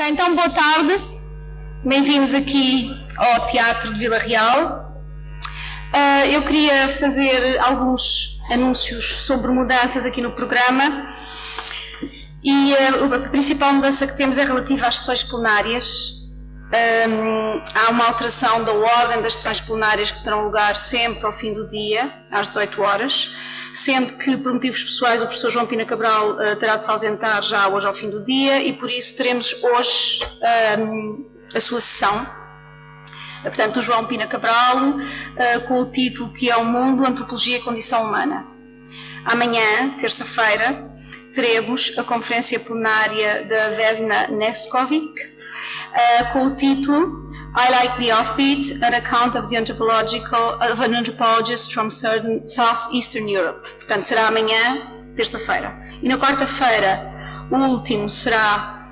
Então, boa tarde, bem-vindos aqui ao Teatro de Vila Real. Eu queria fazer alguns anúncios sobre mudanças aqui no programa e a principal mudança que temos é relativa às sessões plenárias. Há uma alteração da ordem das sessões plenárias que terão lugar sempre ao fim do dia, às 18 horas, sendo que, por motivos pessoais, o professor João Pina Cabral terá de se ausentar já hoje ao fim do dia e, por isso, teremos hoje a sua sessão. Portanto, o João Pina Cabral, com o título que é O Mundo, Antropologia e Condição Humana. Amanhã, terça-feira, teremos a conferência plenária da Vesna Neskovic, com o título I Like the Offbeat, an account of an anthropologist from Southeastern Europe. Portanto, será amanhã, terça-feira. E na quarta-feira, o último será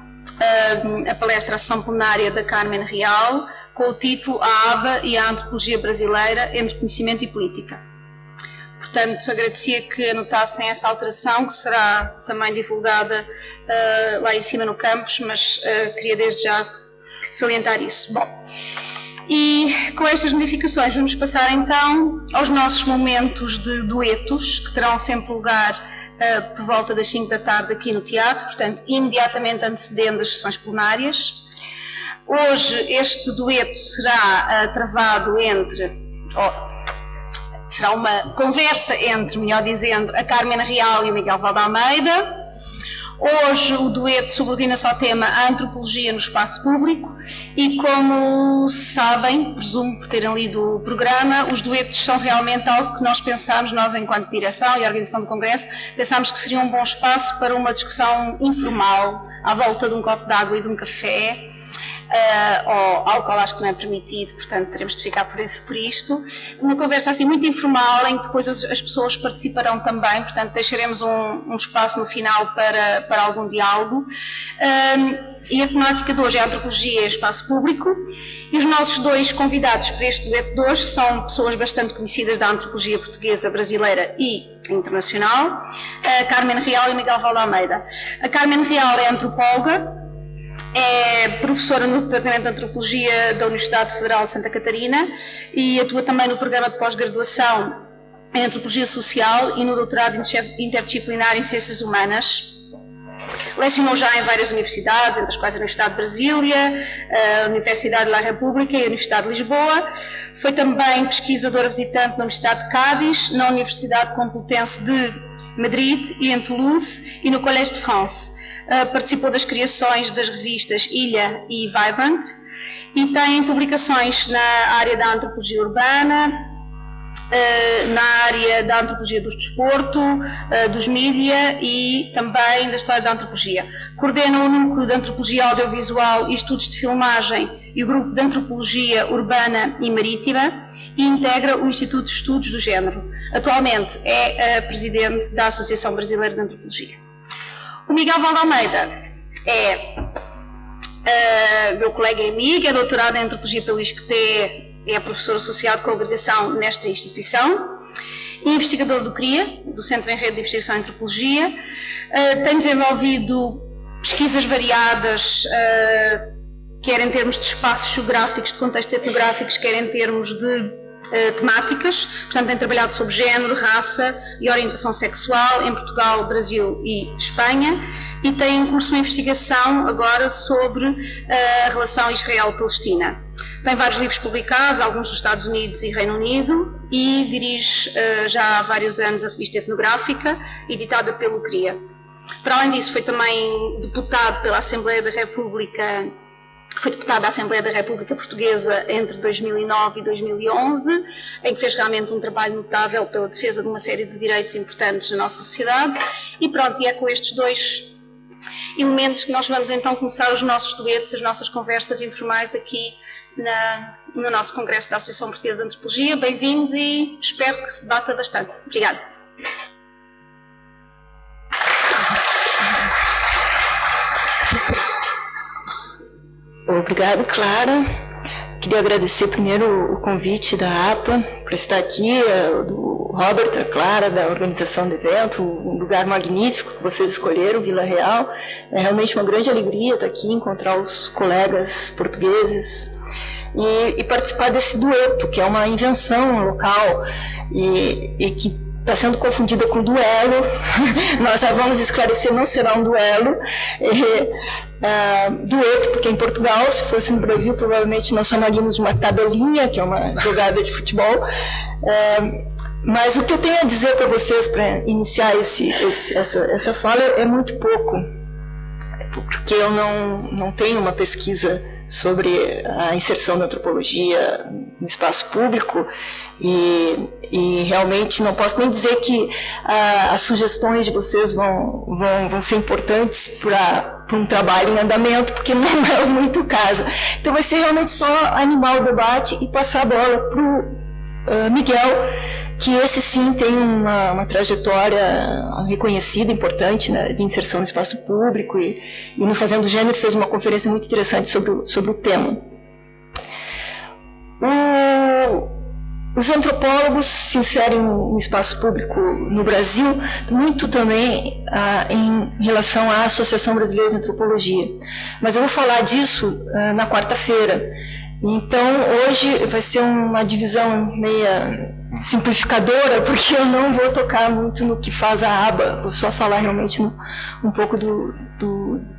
a palestra à sessão plenária da Carmen Real, com o título A ABA e a Antropologia Brasileira entre Conhecimento e Política. Portanto, agradecia que anotassem essa alteração, que será também divulgada lá em cima no campus, mas queria desde já salientar isso. Bom, e com estas modificações vamos passar então aos nossos momentos de duetos, que terão sempre lugar por volta das 5 da tarde aqui no teatro, portanto, imediatamente antecedendo as sessões plenárias. Hoje este dueto será travado será uma conversa entre, melhor dizendo, a Carmen Real e o Miguel Valde-Almeida. Hoje o dueto subordina-se ao tema a antropologia no espaço público e, como sabem, presumo por terem lido o programa, os duetos são realmente algo que nós pensámos, nós enquanto direção e organização do Congresso, pensámos que seria um bom espaço para uma discussão informal à volta de um copo de água e de um café. Ou álcool acho que não é permitido, portanto teremos de ficar por isto. Uma conversa assim muito informal, em que depois as pessoas participarão também, portanto deixaremos um espaço no final para algum diálogo. E a temática de hoje é a antropologia e espaço público, e os nossos dois convidados para este dueto de hoje são pessoas bastante conhecidas da antropologia portuguesa, brasileira e internacional, a Carmen Real e Miguel Valde-Almeida. A Carmen Real é antropóloga, é professora no Departamento de Antropologia da Universidade Federal de Santa Catarina e atua também no programa de pós-graduação em Antropologia Social e no doutorado interdisciplinar em Ciências Humanas. Lecionou já em várias universidades, entre as quais a Universidade de Brasília, a Universidade da República e a Universidade de Lisboa. Foi também pesquisadora visitante na Universidade de Cádiz, na Universidade Complutense de Madrid e em Toulouse e no Collège de France. Participou das criações das revistas Ilha e Vibrant e tem publicações na área da antropologia urbana, na área da antropologia do desporto, dos mídia e também da história da antropologia. Coordena o Núcleo de Antropologia Audiovisual e Estudos de Filmagem e o Grupo de Antropologia Urbana e Marítima e integra o Instituto de Estudos do Género. Atualmente é a presidente da Associação Brasileira de Antropologia. O Miguel Valde-Almeida é meu colega e amigo, é doutorado em Antropologia pelo ISCTE, é professor associado com agregação nesta instituição, investigador do CRIA, do Centro em Rede de Investigação em Antropologia, tem desenvolvido pesquisas variadas, quer em termos de espaços geográficos, de contextos etnográficos, quer em termos de temáticas, portanto tem trabalhado sobre género, raça e orientação sexual em Portugal, Brasil e Espanha e tem em curso uma investigação agora sobre a relação Israel-Palestina. Tem vários livros publicados, alguns dos Estados Unidos e Reino Unido e dirige já há vários anos a revista etnográfica, editada pelo CRIA. Para além disso foi também deputado pela Assembleia da República. Foi deputado da Assembleia da República Portuguesa entre 2009 e 2011, em que fez realmente um trabalho notável pela defesa de uma série de direitos importantes na nossa sociedade. E pronto, e é com estes dois elementos que nós vamos então começar os nossos duetos, as nossas conversas informais aqui no nosso Congresso da Associação Portuguesa de Antropologia. Bem-vindos e espero que se debata bastante. Obrigada. Obrigada, Clara. queria agradecer primeiro o convite da APA para estar aqui, do Robert, a Clara, da organização do evento, um lugar magnífico que vocês escolheram, Vila Real. É realmente uma grande alegria estar aqui, encontrar os colegas portugueses e participar desse dueto, que é uma invenção local e que está sendo confundida com duelo. Nós já vamos esclarecer, não será um duelo. Dueto, porque em Portugal, se fosse no Brasil, provavelmente nós chamaríamos de uma tabelinha, que é uma jogada de futebol. Mas o que eu tenho a dizer para vocês, para iniciar essa fala, é muito pouco, porque eu não tenho uma pesquisa sobre a inserção da antropologia no espaço público e realmente não posso nem dizer que as sugestões de vocês vão ser importantes para um trabalho em andamento, porque não é muito o caso. Então vai ser realmente só animar o debate e passar a bola para o Miguel, que esse sim tem uma trajetória reconhecida, importante, né, de inserção no espaço público e no Fazendo Gênero fez uma conferência muito interessante sobre o tema. Os antropólogos se inserem no espaço público no Brasil muito também em relação à Associação Brasileira de Antropologia. Mas eu vou falar disso na quarta-feira. Então, hoje vai ser uma divisão meia simplificadora, porque eu não vou tocar muito no que faz a aba, vou só falar realmente um pouco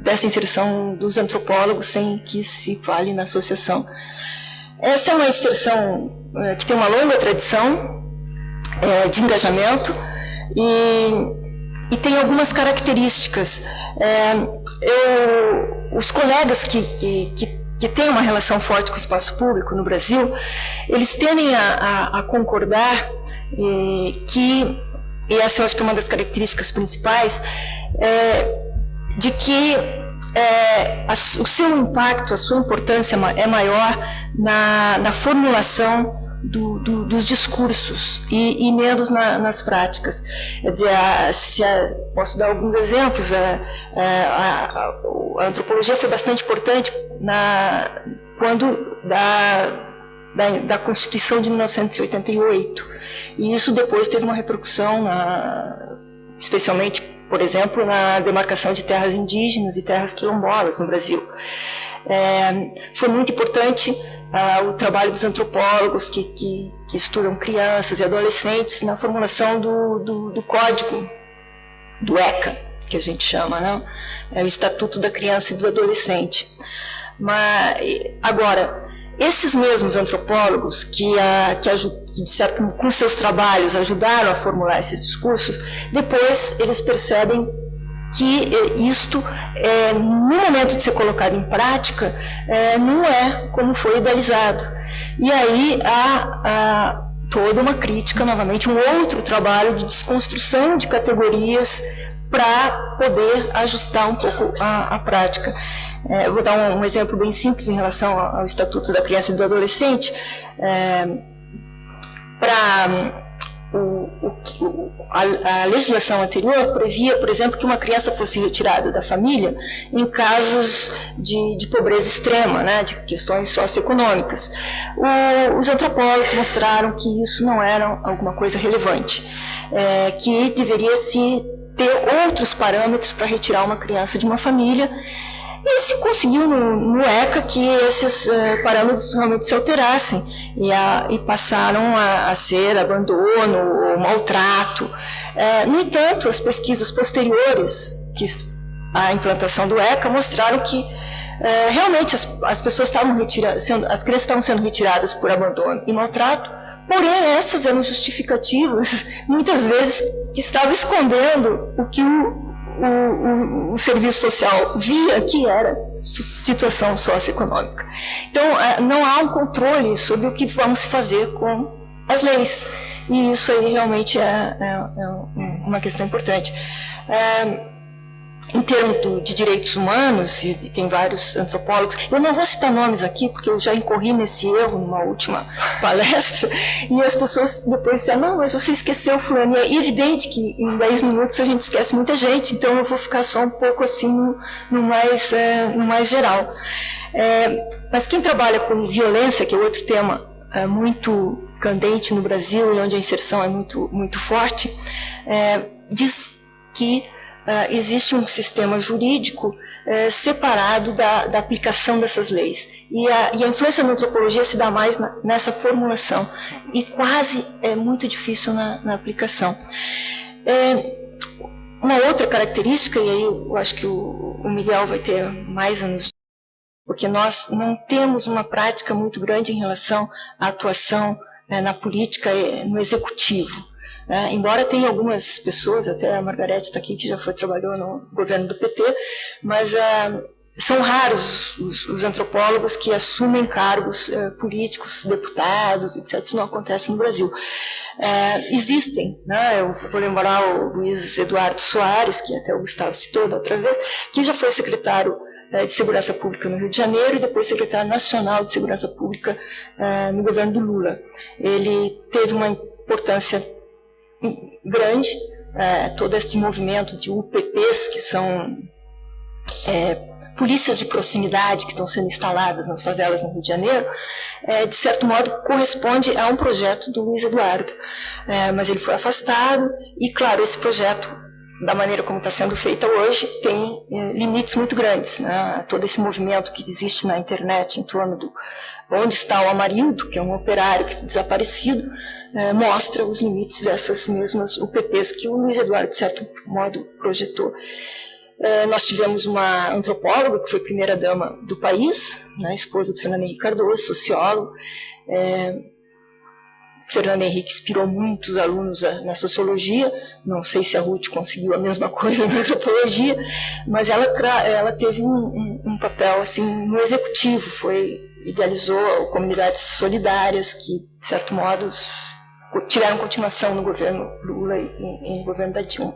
dessa inserção dos antropólogos, sem que se fale na associação. Essa é uma inserção que tem uma longa tradição de engajamento e tem algumas características. Os colegas que têm uma relação forte com o espaço público no Brasil, eles tendem a concordar que, e essa eu acho que é uma das características principais, de que o seu impacto, a sua importância é maior na formulação dos discursos e menos nas práticas. Quer dizer, posso dar alguns exemplos. A antropologia foi bastante importante quando da Constituição de 1988, e isso depois teve uma repercussão, especialmente, por exemplo, na demarcação de terras indígenas e terras quilombolas no Brasil. Foi muito importante o trabalho dos antropólogos que estudam crianças e adolescentes na formulação do código do ECA, que a gente chama, né? É o Estatuto da Criança e do Adolescente. Mas, agora, esses mesmos antropólogos que de certo, com seus trabalhos ajudaram a formular esses discursos, depois eles percebem que isto, no momento de ser colocado em prática, não é como foi idealizado. E aí há toda uma crítica, novamente, um outro trabalho de desconstrução de categorias para poder ajustar um pouco a prática. Eu vou dar um exemplo bem simples em relação ao Estatuto da Criança e do Adolescente. A legislação anterior previa, por exemplo, que uma criança fosse retirada da família em casos de pobreza extrema, né, de questões socioeconômicas. Os antropólogos mostraram que isso não era alguma coisa relevante, que deveria-se ter outros parâmetros para retirar uma criança de uma família, e se conseguiu no ECA que esses parâmetros realmente se alterassem e passaram a ser abandono ou maltrato. No entanto, as pesquisas posteriores à implantação do ECA mostraram que realmente as pessoas as crianças estavam sendo retiradas por abandono e maltrato, porém essas eram justificativas, muitas vezes, que estavam escondendo o que o serviço social via que era situação socioeconômica. Então, não há um controle sobre o que vamos fazer com as leis. E isso aí realmente é uma questão importante. Em termos de direitos humanos, e tem vários antropólogos, eu não vou citar nomes aqui, porque eu já incorri nesse erro numa última palestra, e as pessoas depois disseram, não, mas você esqueceu fulano. E é evidente que em 10 minutos a gente esquece muita gente, então eu vou ficar só um pouco assim no mais geral. Mas quem trabalha com violência, que é outro tema muito candente no Brasil e onde a inserção é muito, muito forte, diz que existe um sistema jurídico separado da aplicação dessas leis. E a influência da antropologia se dá mais nessa formulação, e quase é muito difícil na aplicação. Uma outra característica, e aí eu acho que o Miguel vai ter mais anos, porque nós não temos uma prática muito grande em relação à atuação na política, no executivo. Embora tenha algumas pessoas, até a Margarete está aqui, que já trabalhou no governo do PT, mas são raros os antropólogos que assumem cargos políticos, deputados, etc. Isso não acontece no Brasil. Existem, eu vou lembrar o Luiz Eduardo Soares, que até o Gustavo citou da outra vez, que já foi secretário de Segurança Pública no Rio de Janeiro e depois secretário nacional de Segurança Pública no governo do Lula. Ele teve uma importância grande, todo esse movimento de UPPs, que são polícias de proximidade que estão sendo instaladas nas favelas no Rio de Janeiro, de certo modo corresponde a um projeto do Luiz Eduardo. Mas ele foi afastado e, claro, esse projeto, da maneira como está sendo feita hoje, tem limites muito grandes. Todo esse movimento que existe na internet em torno do onde está o Amarildo, que é um operário desaparecido, mostra os limites dessas mesmas UPPs que o Luiz Eduardo, de certo modo, projetou. Nós tivemos uma antropóloga, que foi primeira-dama do país, esposa do Fernando Henrique Cardoso, sociólogo. Fernando Henrique inspirou muitos alunos na sociologia, não sei se a Ruth conseguiu a mesma coisa na antropologia, mas ela teve um papel assim, no executivo, idealizou comunidades solidárias que, de certo modo, tiveram continuação no governo Lula e no governo da Dilma.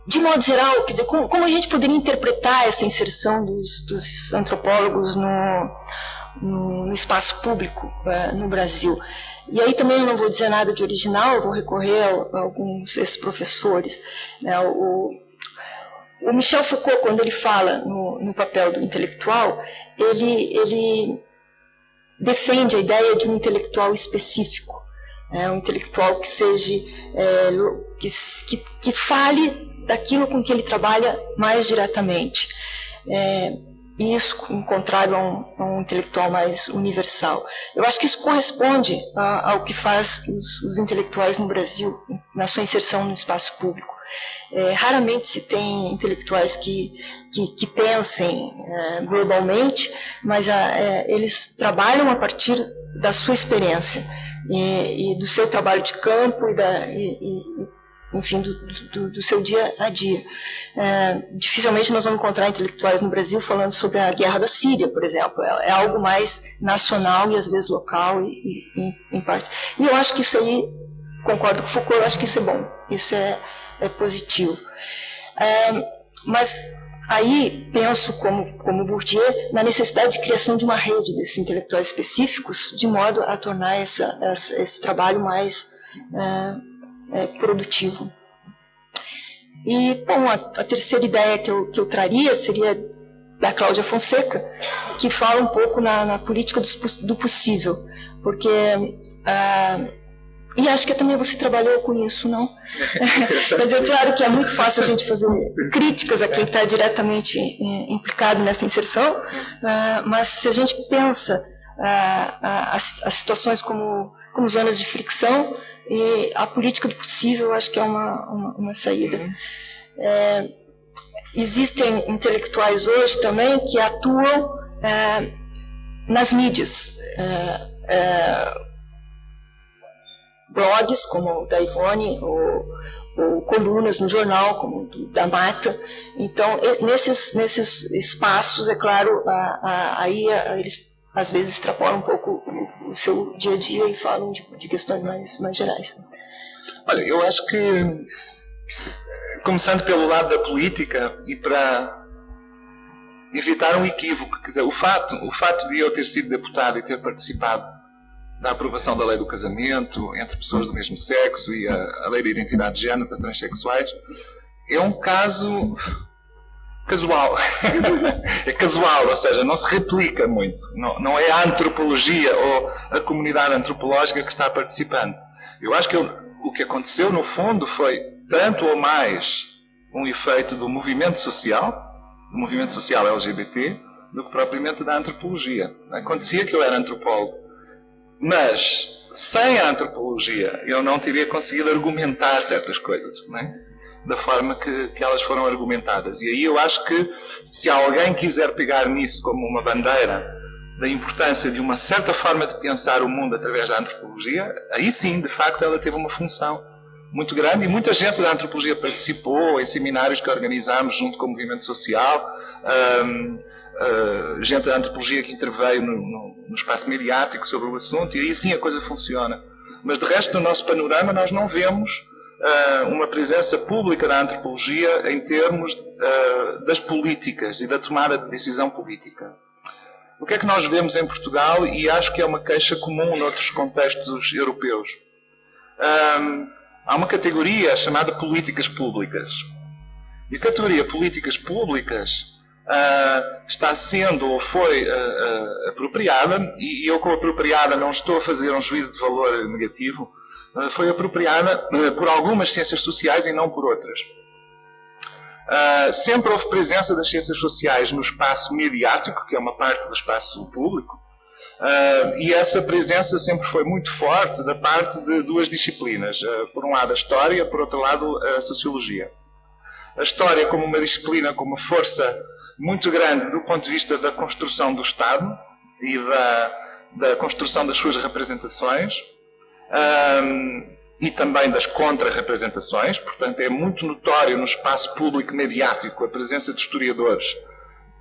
De modo geral, quer dizer, como a gente poderia interpretar essa inserção dos antropólogos no espaço público no Brasil? E aí também eu não vou dizer nada de original, eu vou recorrer a alguns desses professores. O Michel Foucault, quando ele fala no papel do intelectual, ele defende a ideia de um intelectual específico, um intelectual que seja que fale daquilo com que ele trabalha mais diretamente. E isso, em contrário a um intelectual mais universal. Eu acho que isso corresponde ao que faz os intelectuais no Brasil, na sua inserção no espaço público. Raramente se tem intelectuais que pensem globalmente, mas eles trabalham a partir da sua experiência e do seu trabalho de campo enfim, do seu dia a dia. Dificilmente nós vamos encontrar intelectuais no Brasil falando sobre a guerra da Síria, por exemplo. É algo mais nacional e às vezes local em parte. E eu acho que isso aí, concordo com Foucault, eu acho que isso é bom, isso é positivo. Mas aí penso, como Bourdieu, na necessidade de criação de uma rede desses intelectuais específicos, de modo a tornar esse trabalho mais produtivo. E, bom, a terceira ideia que eu traria seria da Cláudia Fonseca, que fala um pouco na política do possível, porque e acho que também você trabalhou com isso, não? Quer dizer, claro que é muito fácil a gente fazer críticas a quem está diretamente implicado nessa inserção, mas se a gente pensa as situações como zonas de fricção, e a política do possível, eu acho que é uma saída. Existem intelectuais hoje também que atuam nas mídias. Blogs, como o da Ivone, ou colunas no jornal, como o da Mata. Então, nesses espaços, é claro, aí eles às vezes extrapolam um pouco o seu dia a dia e falam de questões mais gerais. Olha, eu acho que, começando pelo lado da política, e para evitar um equívoco, quer dizer, o fato de eu ter sido deputado e ter participado da aprovação da lei do casamento entre pessoas do mesmo sexo e a lei da identidade de género para transexuais, é um caso casual. É casual, ou seja, não se replica muito. Não é a antropologia ou a comunidade antropológica que está participando. Eu acho que o que aconteceu, no fundo, foi tanto ou mais um efeito do movimento social LGBT, do que propriamente da antropologia. Acontecia que eu era antropólogo, mas sem a antropologia eu não teria conseguido argumentar certas coisas, não é? Da forma que elas foram argumentadas. E aí eu acho que se alguém quiser pegar nisso como uma bandeira da importância de uma certa forma de pensar o mundo através da antropologia, aí sim, de facto, ela teve uma função muito grande e muita gente da antropologia participou em seminários que organizámos junto com o movimento social, gente da antropologia que interveio no espaço mediático sobre o assunto, e aí sim a coisa funciona. Mas de resto, no nosso panorama, nós não vemos uma presença pública da antropologia em termos das políticas e da tomada de decisão política. O que é que nós vemos em Portugal, e acho que é uma queixa comum noutros contextos europeus? Há uma categoria chamada políticas públicas. E a categoria políticas públicas está sendo ou foi apropriada, e eu com apropriada não estou a fazer um juízo de valor negativo, foi apropriada por algumas ciências sociais e não por outras. Sempre houve presença das ciências sociais no espaço mediático, que é uma parte do espaço público, e essa presença sempre foi muito forte da parte de duas disciplinas. Por um lado a história, por outro lado a sociologia. A história como uma disciplina com uma força muito grande do ponto de vista da construção do Estado e da construção das suas representações, e também das contra-representações. Portanto, é muito notório no espaço público mediático a presença de historiadores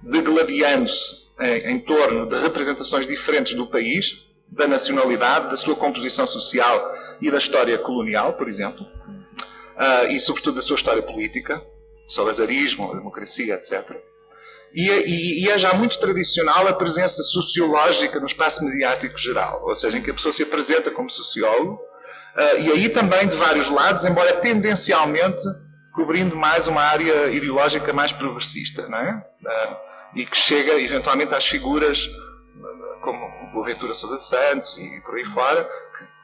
degladiando-se em torno de representações diferentes do país, da nacionalidade, da sua composição social e da história colonial, por exemplo, e sobretudo da sua história política, salazarismo, democracia, etc. E é já muito tradicional a presença sociológica no espaço mediático geral, ou seja, em que a pessoa se apresenta como sociólogo, e aí também de vários lados, embora tendencialmente cobrindo mais uma área ideológica mais progressista, não é? E que chega eventualmente às figuras como Boaventura Sousa Santos e por aí fora,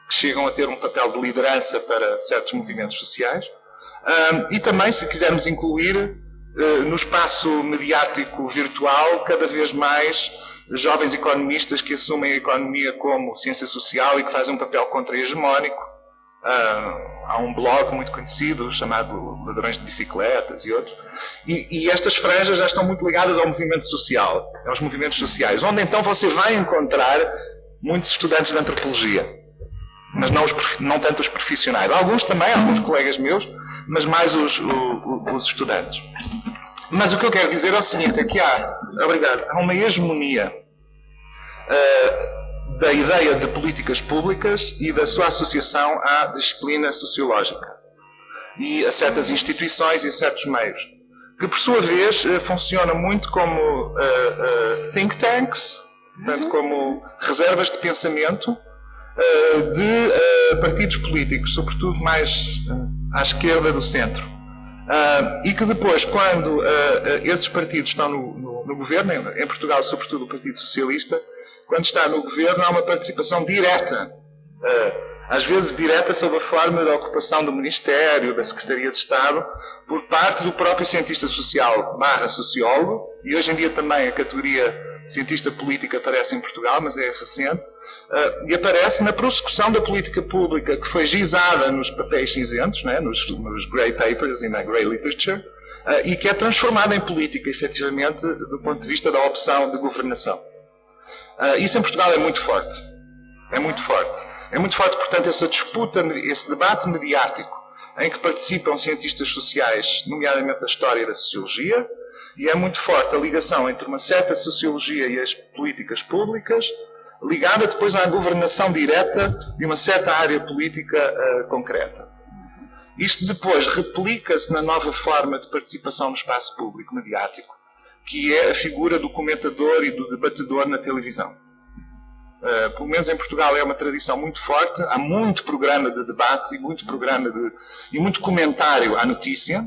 que chegam a ter um papel de liderança para certos movimentos sociais. E também, se quisermos incluir no espaço mediático virtual, cada vez mais jovens economistas que assumem a economia como ciência social e que fazem um papel contra-hegemónico. Há um blog muito conhecido chamado Ladrões de Bicicletas e outros. E estas franjas já estão muito ligadas ao movimento social, aos movimentos sociais, onde então você vai encontrar muitos estudantes de antropologia, mas não tanto os profissionais. Alguns também, alguns colegas meus, mas mais os estudantes. Mas o que eu quero dizer é o seguinte, é que há uma hegemonia da ideia de políticas públicas e da sua associação à disciplina sociológica e a certas instituições e a certos meios, que por sua vez funcionam muito como think tanks, portanto, como reservas de pensamento de partidos políticos, sobretudo mais à esquerda do centro. E que depois, quando esses partidos estão no governo, em Portugal sobretudo o Partido Socialista, quando está no governo há uma participação direta, às vezes direta sob a forma da ocupação do Ministério, da Secretaria de Estado, por parte do próprio cientista social / sociólogo, e hoje em dia também a categoria cientista política aparece em Portugal, mas é recente, e aparece na prossecução da política pública que foi gizada nos papéis cinzentos, né, nos grey papers e na grey literature, e que é transformada em política, efetivamente, do ponto de vista da opção de governação. Isso em Portugal é muito forte. É muito forte. É muito forte, portanto, essa disputa, esse debate mediático em que participam cientistas sociais, nomeadamente da história e da sociologia, e é muito forte a ligação entre uma certa sociologia e as políticas públicas, ligada depois à governação direta de uma certa área política concreta. Isto depois replica-se na nova forma de participação no espaço público mediático, que é a figura do comentador e do debatedor na televisão. Pelo menos em Portugal é uma tradição muito forte, há muito programa de debate e muito comentário à notícia,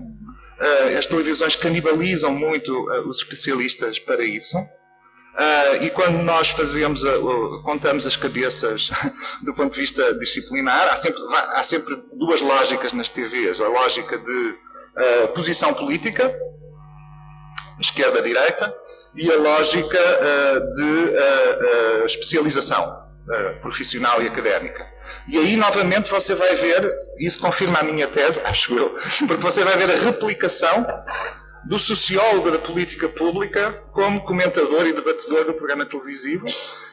as televisões canibalizam muito os especialistas para isso. E quando nós contamos as cabeças do ponto de vista disciplinar, há sempre duas lógicas nas TVs. A lógica de posição política, esquerda-direita, e a lógica de especialização profissional e académica. E aí, novamente, você vai ver, isso confirma a minha tese, acho eu, porque você vai ver a replicação do sociólogo da política pública como comentador e debatedor do programa televisivo,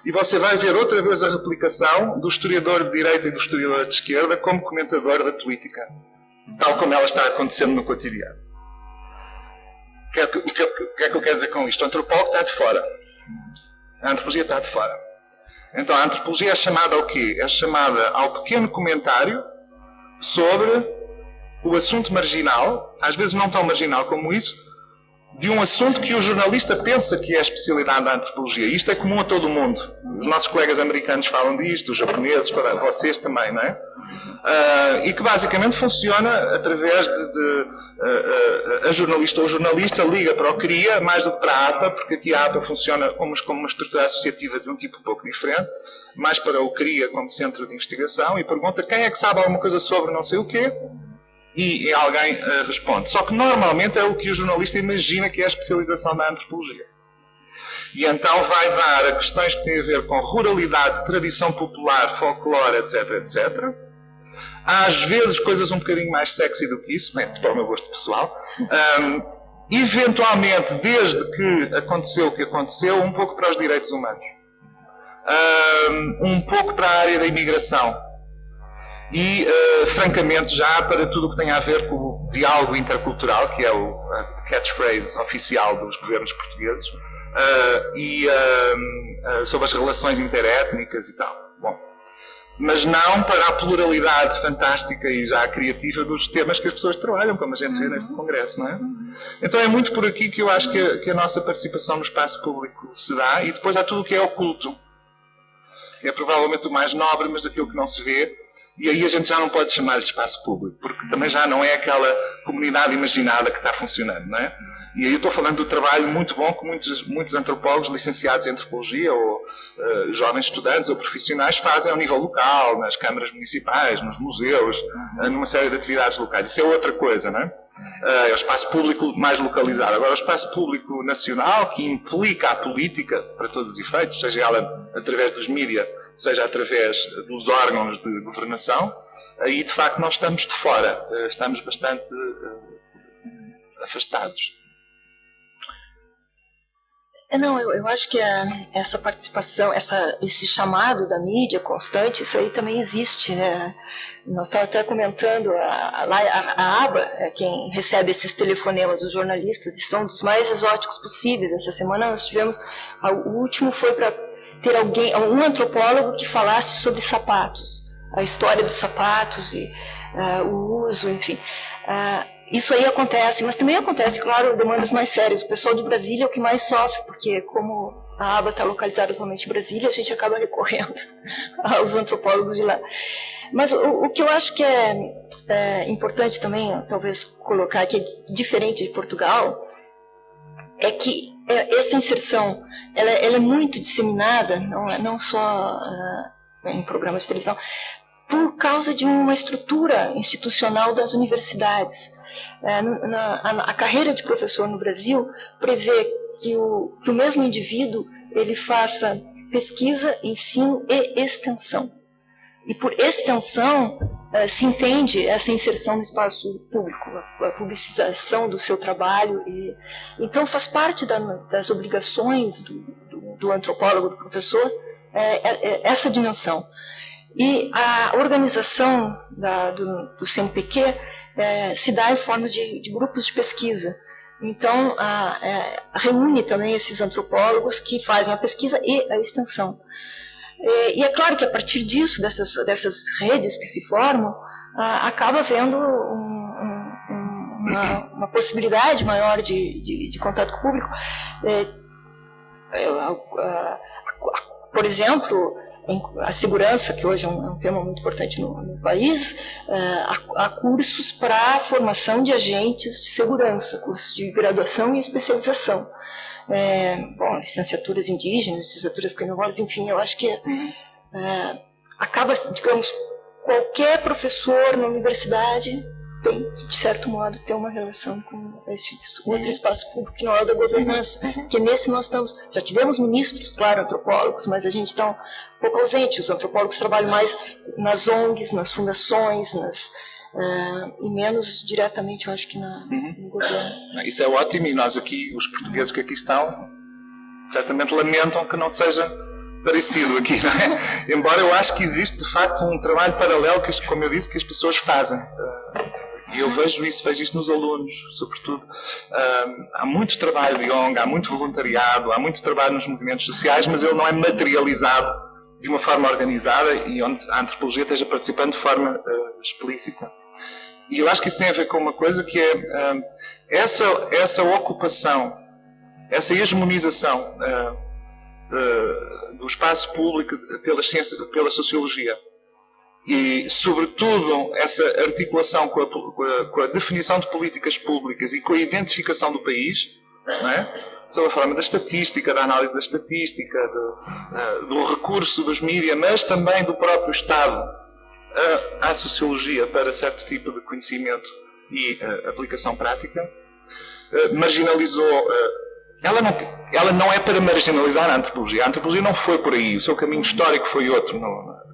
e você vai ver outra vez a replicação do historiador de direita e do historiador de esquerda como comentador da política, tal como ela está acontecendo no cotidiano. O que é que eu quero dizer com isto? O antropólogo está de fora. A antropologia está de fora. Então a antropologia é chamada ao quê? É chamada ao pequeno comentário sobre o assunto marginal, às vezes não tão marginal como isso, de um assunto que o jornalista pensa que é a especialidade da antropologia. Isto é comum a todo o mundo. Os nossos colegas americanos falam disto, os japoneses, vocês também, não é? E que basicamente funciona através a jornalista ou o jornalista liga para o CRIA mais do que para a APA, porque aqui a APA funciona como uma estrutura associativa de um tipo um pouco diferente, mais para o CRIA como centro de investigação, e pergunta quem é que sabe alguma coisa sobre não sei o quê, e alguém responde. Só que normalmente é o que o jornalista imagina que é a especialização da antropologia. E então vai dar a questões que têm a ver com ruralidade, tradição popular, folclore, etc, etc. Às vezes coisas um bocadinho mais sexy do que isso, bem, para o meu gosto pessoal. Eventualmente, desde que aconteceu o que aconteceu, um pouco para os direitos humanos. Um pouco para a área da imigração. E, francamente, já para tudo o que tem a ver com o diálogo intercultural, que é a catchphrase oficial dos governos portugueses, sobre as relações interétnicas e tal. Bom, mas não para a pluralidade fantástica e já criativa dos temas que as pessoas trabalham, como a gente vê neste congresso, não é? Então é muito por aqui que eu acho que a nossa participação no espaço público se dá, e depois há tudo o que é oculto. É provavelmente o mais nobre, mas aquilo que não se vê. E aí a gente já não pode chamar de espaço público, porque também já não é aquela comunidade imaginada que está funcionando, não é? E aí eu estou falando do trabalho muito bom que muitos antropólogos licenciados em antropologia, ou jovens estudantes ou profissionais fazem ao nível local, nas câmaras municipais, nos museus, numa série de atividades locais. Isso é outra coisa, não é? É o espaço público mais localizado. Agora, o espaço público nacional, que implica a política, para todos os efeitos, seja ela através dos mídias, seja através dos órgãos de governação, aí de facto nós estamos de fora, estamos bastante afastados. Não, eu acho que essa participação, esse chamado da mídia constante, isso aí também existe. Nós estávamos até comentando, a ABA é quem recebe esses telefonemas dos jornalistas, e são dos mais exóticos possíveis. Essa semana nós tivemos, o último foi para ter um antropólogo que falasse sobre sapatos, a história dos sapatos e o uso, enfim. Isso aí acontece, mas também acontece, claro, demandas mais sérias. O pessoal de Brasília é o que mais sofre, porque como a aba está localizada atualmente em Brasília, a gente acaba recorrendo aos antropólogos de lá. Mas o que eu acho que é importante também, talvez colocar que é diferente de Portugal, é que essa inserção ela é muito disseminada, não só em programas de televisão, por causa de uma estrutura institucional das universidades. A carreira de professor no Brasil prevê que o mesmo indivíduo ele faça pesquisa, ensino e extensão. E por extensão se entende essa inserção no espaço público, a publicização do seu trabalho. Então faz parte das obrigações do antropólogo, do professor, essa dimensão. E a organização do CNPq se dá em forma de grupos de pesquisa. Então, reúne também esses antropólogos que fazem a pesquisa e a extensão. E é claro que a partir disso, dessas redes que se formam, acaba havendo uma possibilidade maior de contato com o público. por exemplo, a segurança, que hoje é um tema muito importante no país, há cursos para a formação de agentes de segurança, cursos de graduação e especialização. Licenciaturas indígenas, licenciaturas quilombolas, enfim, eu acho que acaba, digamos, qualquer professor na universidade tem, de certo modo, ter uma relação com esse outro espaço público que não é o da governança, porque nesse nós já tivemos ministros, claro, antropólogos, mas a gente está um pouco ausente. Os antropólogos trabalham mais nas ONGs, nas fundações, e menos diretamente, eu acho que no governo. Isso é ótimo, e nós aqui, os portugueses que aqui estão, certamente lamentam que não seja parecido aqui, não é? Embora eu acho que existe, de facto, um trabalho paralelo, que, como eu disse, que as pessoas fazem. E eu vejo isto nos alunos, sobretudo. Há muito trabalho de ONG, há muito voluntariado, há muito trabalho nos movimentos sociais, mas ele não é materializado de uma forma organizada e onde a antropologia esteja participando de forma explícita. E eu acho que isso tem a ver com uma coisa que é essa ocupação, essa hegemonização do espaço público pelas ciências, pela sociologia. E, sobretudo, essa articulação com a definição de políticas públicas e com a identificação do país, não é? Sob a forma da estatística, da análise da estatística, do recurso dos mídias, mas também do próprio Estado à sociologia para certo tipo de conhecimento e aplicação prática, marginalizou. Ela não é para marginalizar a antropologia. A antropologia não foi por aí. O seu caminho histórico foi outro,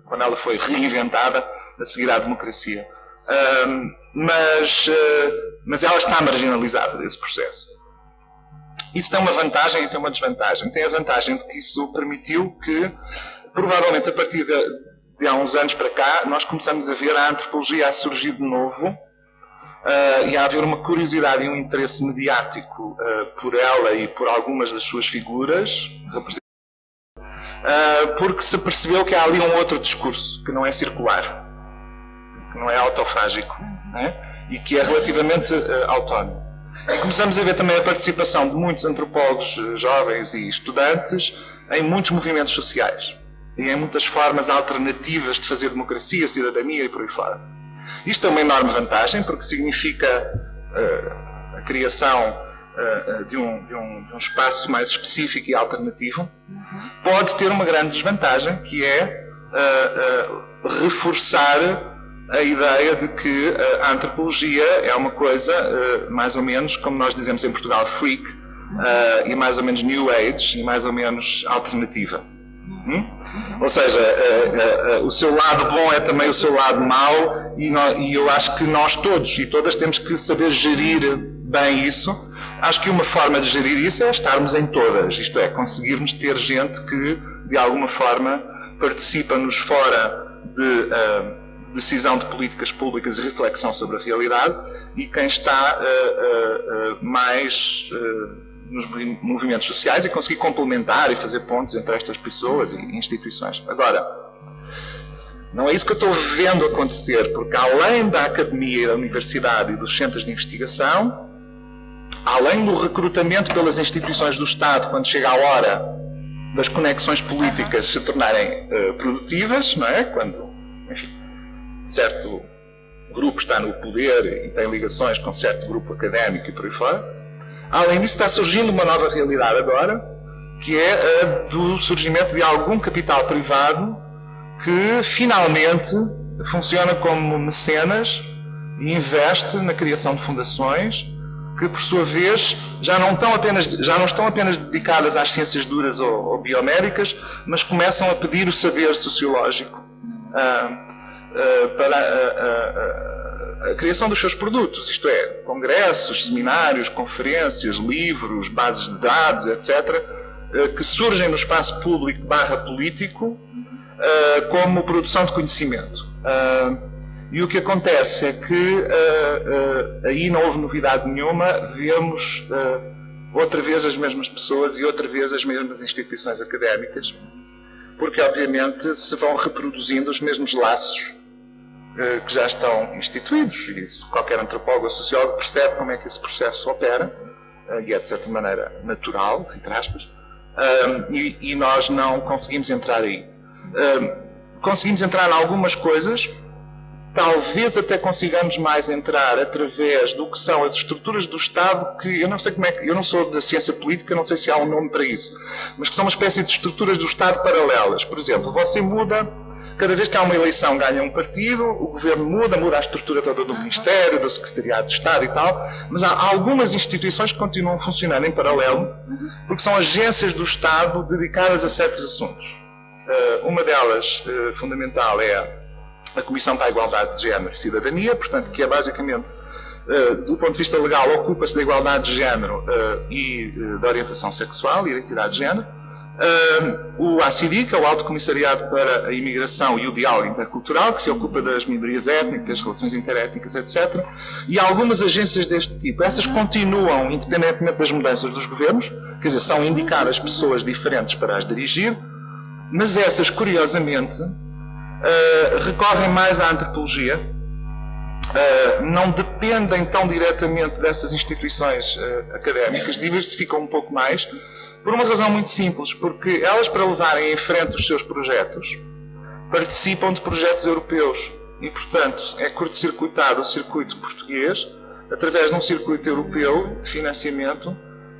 quando ela foi reinventada a seguir à democracia. Mas ela está marginalizada desse processo. Isso tem uma vantagem e tem uma desvantagem. Tem a vantagem de que isso permitiu que, provavelmente a partir de há uns anos para cá, nós começamos a ver a antropologia a surgir de novo e a haver uma curiosidade e um interesse mediático por ela e por algumas das suas figuras representadas. Porque se percebeu que há ali um outro discurso que não é circular, que não é autofágico, né? E que é relativamente autónomo. E começamos a ver também a participação de muitos antropólogos jovens e estudantes em muitos movimentos sociais e em muitas formas alternativas de fazer democracia, cidadania e por aí fora. Isto é uma enorme vantagem porque significa a criação de um espaço mais específico e alternativo. Pode ter uma grande desvantagem, que é reforçar a ideia de que a antropologia é uma coisa mais ou menos, como nós dizemos em Portugal, freak, e mais ou menos new age, e mais ou menos alternativa. Ou seja, o seu lado bom é também o seu lado mau, e eu acho que nós todos e todas temos que saber gerir bem isso. Acho que uma forma de gerir isso é estarmos em todas, isto é, conseguirmos ter gente que, de alguma forma, participa nos fora de decisão de políticas públicas e reflexão sobre a realidade, e quem está mais nos movimentos sociais e conseguir complementar e fazer pontes entre estas pessoas e instituições. Agora, não é isso que eu estou vendo acontecer, porque além da academia, da universidade e dos centros de investigação, além do recrutamento pelas instituições do Estado, quando chega a hora das conexões políticas se tornarem produtivas, não é? Quando, enfim, certo grupo está no poder e tem ligações com certo grupo académico e por aí fora. Além disso, está surgindo uma nova realidade agora, que é a do surgimento de algum capital privado que finalmente funciona como mecenas e investe na criação de fundações que, por sua vez, já não estão apenas dedicadas às ciências duras ou biomédicas, mas começam a pedir o saber sociológico para a criação dos seus produtos, isto é, congressos, seminários, conferências, livros, bases de dados, etc., que surgem no espaço público / político como produção de conhecimento. E o que acontece é que aí não houve novidade nenhuma, vemos outra vez as mesmas pessoas e outra vez as mesmas instituições académicas, porque obviamente se vão reproduzindo os mesmos laços que já estão instituídos, e isso qualquer antropólogo ou sociólogo percebe como é que esse processo opera, e é de certa maneira natural, entre aspas, e nós não conseguimos entrar aí. Conseguimos entrar em algumas coisas, talvez até consigamos mais entrar através do que são as estruturas do Estado, que eu não sei como é que, eu não sou da ciência política, não sei se há um nome para isso, mas que são uma espécie de estruturas do Estado paralelas. Por exemplo, você muda, cada vez que há uma eleição ganha um partido, o governo muda a estrutura toda do Ministério, do Secretariado de Estado e tal, mas há algumas instituições que continuam funcionando em paralelo, porque são agências do Estado dedicadas a certos assuntos. Uma delas, fundamental, é a Comissão para a Igualdade de Género e Cidadania, portanto, que é basicamente, do ponto de vista legal, ocupa-se da igualdade de género e da orientação sexual e identidade de género. O ACIDI, que é o Alto Comissariado para a Imigração e o Diálogo Intercultural, que se ocupa das minorias étnicas, relações interétnicas, etc. E algumas agências deste tipo. Essas continuam, independentemente das mudanças dos governos, quer dizer, são indicadas pessoas diferentes para as dirigir, mas essas, curiosamente, recorrem mais à antropologia, não dependem tão diretamente dessas instituições académicas, diversificam um pouco mais, por uma razão muito simples, porque elas, para levarem em frente os seus projetos, participam de projetos europeus e, portanto, é curto-circuitado o circuito português através de um circuito europeu de financiamento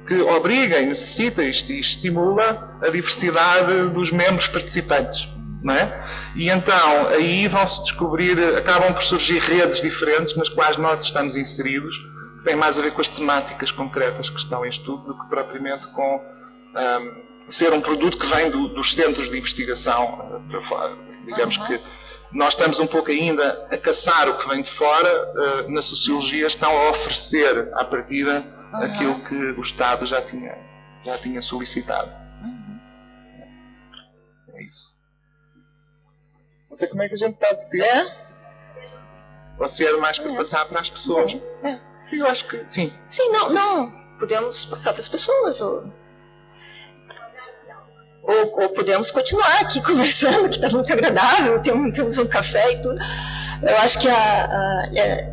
que obriga e necessita e estimula a diversidade dos membros participantes. Não é? E então aí vão-se descobrir, acabam por surgir redes diferentes nas quais nós estamos inseridos, que têm mais a ver com as temáticas concretas que estão em estudo do que propriamente com ser um produto que vem dos centros de investigação para fora. Digamos que nós estamos um pouco ainda a caçar o que vem de fora, na sociologia estão a oferecer à partida aquilo que o Estado já tinha solicitado. É isso. Não sei como é que a gente está de tempo. Ou se era mais para passar para as pessoas. Eu acho que sim. Sim, não. Podemos passar para as pessoas. Ou podemos continuar aqui conversando, que está muito agradável, temos um café e tudo. Eu acho que,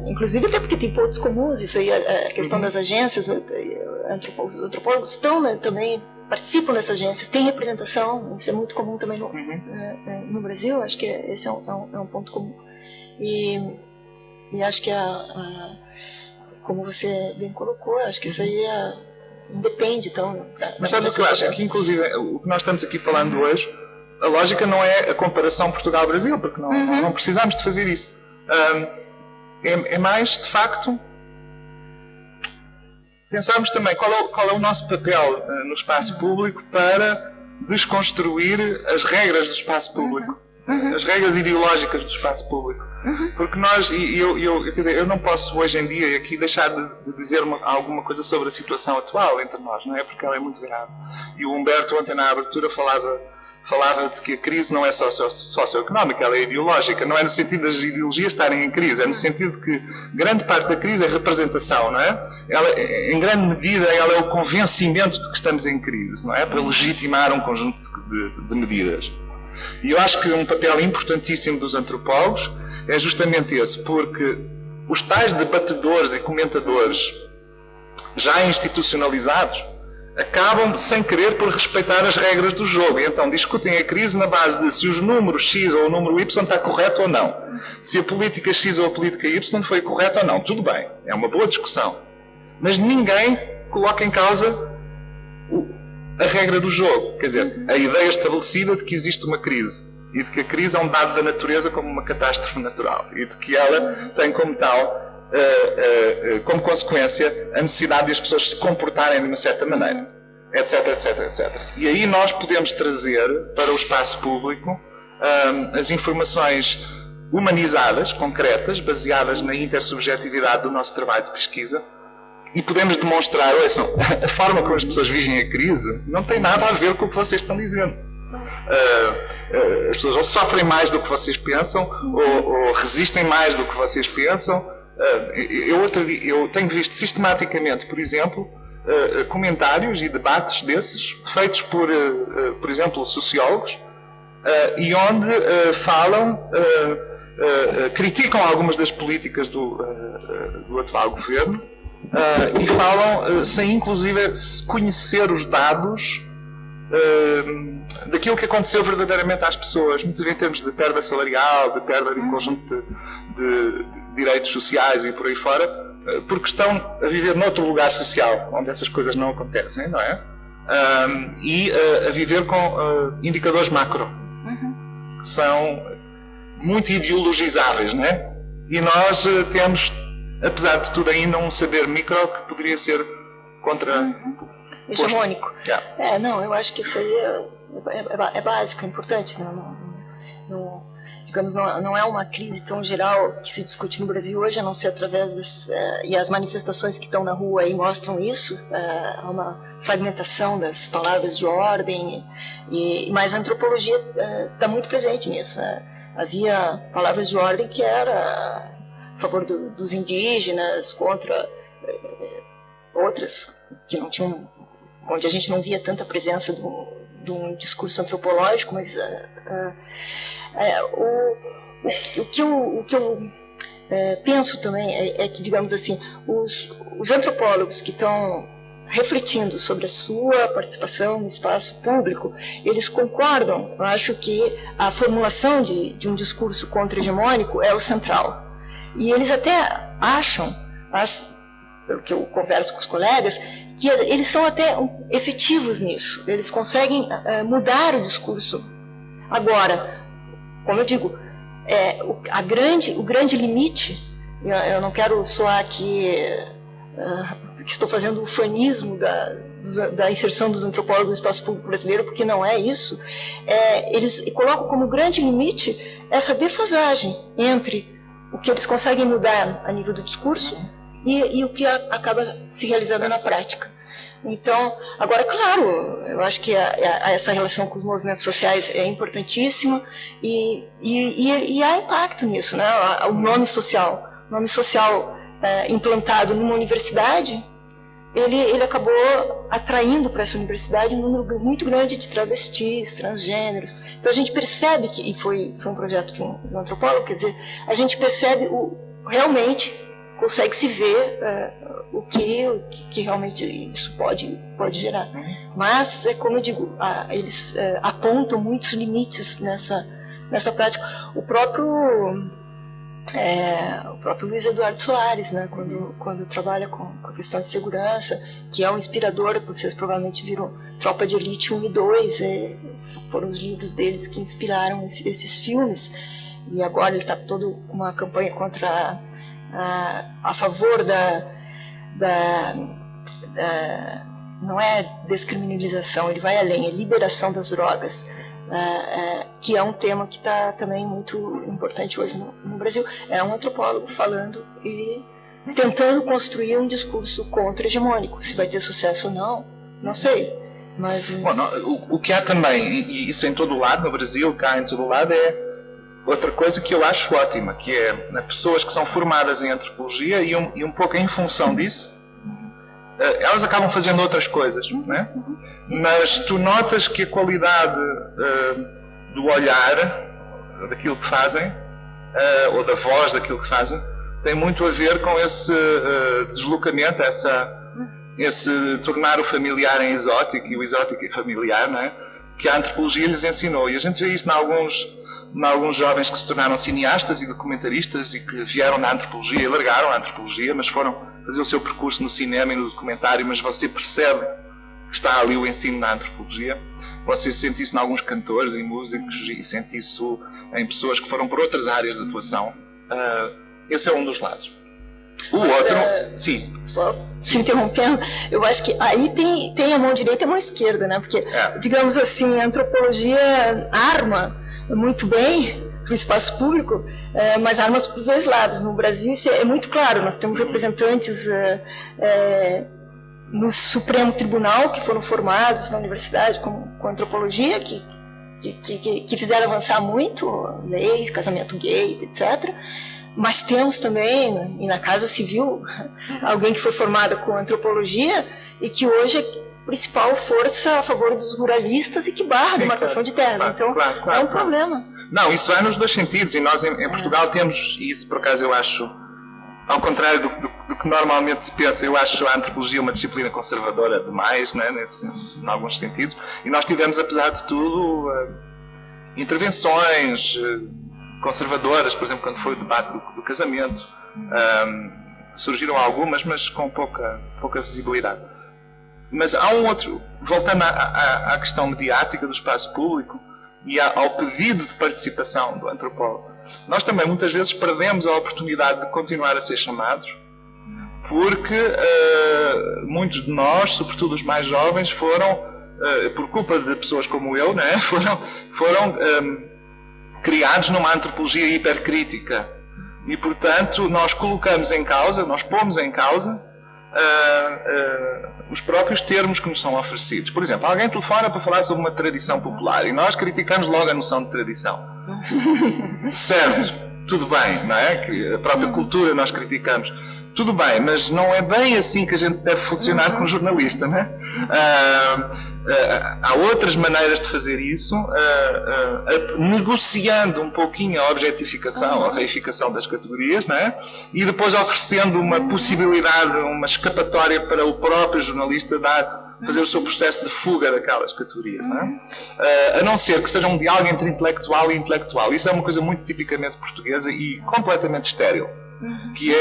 inclusive até porque tem pontos comuns, isso aí, a questão das agências, os antropólogos estão, né, também participam dessas agências, tem representação, isso é muito comum também no Brasil, acho que esse é um ponto comum. E acho que, como você bem colocou, acho que isso aí independe, então... Mas sabe o que eu acho? Que, inclusive, o que nós estamos aqui falando hoje, a lógica não é a comparação Portugal-Brasil, porque não precisamos de fazer isso. É mais, de facto... Pensarmos também qual é o nosso papel no espaço público para desconstruir as regras do espaço público, as regras ideológicas do espaço público. Porque nós, quer dizer, eu não posso hoje em dia aqui deixar de dizer alguma coisa sobre a situação atual entre nós, não é? Porque ela é muito grave. E o Humberto ontem na abertura falava de que a crise não é só socioeconómica, ela é ideológica. Não é no sentido das ideologias estarem em crise, é no sentido que grande parte da crise é representação, não é? Ela, em grande medida, ela é o convencimento de que estamos em crise, não é? Para legitimar um conjunto de medidas. E eu acho que um papel importantíssimo dos antropólogos é justamente esse, porque os tais debatedores e comentadores já institucionalizados acabam, sem querer, por respeitar as regras do jogo. E então discutem a crise na base de se os números X ou o número Y está correto ou não. Se a política X ou a política Y foi correta ou não. Tudo bem, é uma boa discussão. Mas ninguém coloca em causa a regra do jogo. Quer dizer, a ideia estabelecida de que existe uma crise. E de que a crise é um dado da natureza como uma catástrofe natural. E de que ela tem como tal... como consequência a necessidade de as pessoas se comportarem de uma certa maneira, etc, etc, etc. E aí nós podemos trazer para o espaço público as informações humanizadas, concretas, baseadas na intersubjetividade do nosso trabalho de pesquisa, e podemos demonstrar, ouçam, a forma como as pessoas vivem a crise não tem nada a ver com o que vocês estão dizendo. As pessoas ou sofrem mais do que vocês pensam, ou resistem mais do que vocês pensam. Eu tenho visto sistematicamente, por exemplo, comentários e debates desses, feitos por exemplo, sociólogos, e onde criticam algumas das políticas do atual governo, e falam sem, inclusive, conhecer os dados daquilo que aconteceu verdadeiramente às pessoas, muitas vezes em termos de perda salarial, de perda de um conjunto de direitos sociais e por aí fora, porque estão a viver noutro lugar social, onde essas coisas não acontecem, não é? E a viver com indicadores macro, que são muito ideologizáveis, não é? E nós temos, apesar de tudo, ainda um saber micro que poderia ser contra... hegemônico. Yeah. Não, eu acho que isso aí é básico, é importante. Digamos, não é uma crise tão geral que se discute no Brasil hoje, a não ser através e as manifestações que estão na rua aí mostram isso, há uma fragmentação das palavras de ordem, mas a antropologia está muito presente nisso. Havia palavras de ordem que era a favor dos indígenas, contra outras que não tinham, onde a gente não via tanta presença de um discurso antropológico, mas o que eu penso também é que, digamos assim, os antropólogos que estão refletindo sobre a sua participação no espaço público, eles concordam, eu acho que a formulação de um discurso contra-hegemônico é o central. E eles até acham, pelo que eu converso com os colegas, que eles são até efetivos nisso, eles conseguem mudar o discurso. Agora, como eu digo, o grande limite, eu não quero soar aqui que estou fazendo o fanismo da inserção dos antropólogos no espaço público brasileiro, porque não é isso, eles colocam como grande limite essa defasagem entre o que eles conseguem mudar a nível do discurso e o que acaba se realizando na prática. Então, agora, claro, eu acho que essa relação com os movimentos sociais é importantíssima e há impacto nisso, né? O nome social implantado numa universidade, ele acabou atraindo para essa universidade um número muito grande de travestis, transgêneros. Então a gente percebe que, e foi um projeto de um antropólogo, quer dizer, a gente percebe realmente, consegue se ver o que realmente isso pode gerar. Mas, como eu digo, eles apontam muitos limites nessa prática. O próprio Luiz Eduardo Soares, né, quando trabalha com a questão de segurança, que é um inspirador, vocês provavelmente viram Tropa de Elite 1 e 2, foram os livros deles que inspiraram esses filmes, e agora ele está todo com uma campanha contra a favor não é descriminalização, ele vai além, é liberação das drogas, que é um tema que está também muito importante hoje no Brasil. É um antropólogo falando e tentando construir um discurso contra-hegemônico. Se vai ter sucesso ou não sei. Mas... Bom, o que há também, e isso em todo o lado, no Brasil, cá em todo o lado, é outra coisa que eu acho ótima, que é pessoas que são formadas em antropologia e um pouco em função disso, elas acabam fazendo outras coisas, não é? Mas tu notas que a qualidade do olhar daquilo que fazem, ou da voz daquilo que fazem, tem muito a ver com esse deslocamento, esse tornar o familiar em exótico e o exótico em familiar, não é? Que a antropologia lhes ensinou. E a gente vê isso em alguns jovens que se tornaram cineastas e documentaristas e que vieram na antropologia e largaram a antropologia, mas foram fazer o seu percurso no cinema e no documentário, mas você percebe que está ali o ensino na antropologia. Você sente isso em alguns cantores e músicos e sente isso em pessoas que foram por outras áreas de atuação. Esse é um dos lados. O outro... Sim. Só te interrompendo, eu acho que aí tem a mão direita e a mão esquerda, né? Porque, digamos assim, a antropologia arma muito bem para o espaço público, mas armas para os dois lados. No Brasil isso é muito claro, nós temos representantes no Supremo Tribunal que foram formados na universidade com antropologia, que fizeram avançar muito leis, casamento gay, etc. Mas temos também, e na Casa Civil, alguém que foi formada com antropologia e que hoje é principal força a favor dos ruralistas e que barra a demarcação de terras. Então, é um problema. Não, isso vai nos dois sentidos, e nós em Portugal temos, e isso por acaso eu acho, ao contrário do do que normalmente se pensa. Eu acho a antropologia uma disciplina conservadora demais, né, em alguns sentidos, e nós tivemos, apesar de tudo, intervenções conservadoras, por exemplo, quando foi o debate do casamento, surgiram algumas, mas com pouca visibilidade. Mas há um outro, voltando à questão mediática do espaço público e ao pedido de participação do antropólogo, nós também muitas vezes perdemos a oportunidade de continuar a ser chamados, porque muitos de nós, sobretudo os mais jovens, foram, por culpa de pessoas como eu, né, foram criados numa antropologia hipercrítica. E, portanto, nós colocamos em causa, nós pomos em causa os próprios termos que nos são oferecidos. Por exemplo, alguém telefona para falar sobre uma tradição popular e nós criticamos logo a noção de tradição. Certo, tudo bem, não é? Que a própria cultura nós criticamos. Tudo bem, mas não é bem assim que a gente deve funcionar como jornalista, não é? Há outras maneiras de fazer isso, negociando um pouquinho a objetificação, a reificação das categorias, não é? E depois oferecendo uma possibilidade, uma escapatória para o próprio jornalista fazer o seu processo de fuga daquelas categorias, não é? A não ser que seja um diálogo entre intelectual e intelectual. Isso é uma coisa muito tipicamente portuguesa e completamente estéril. Que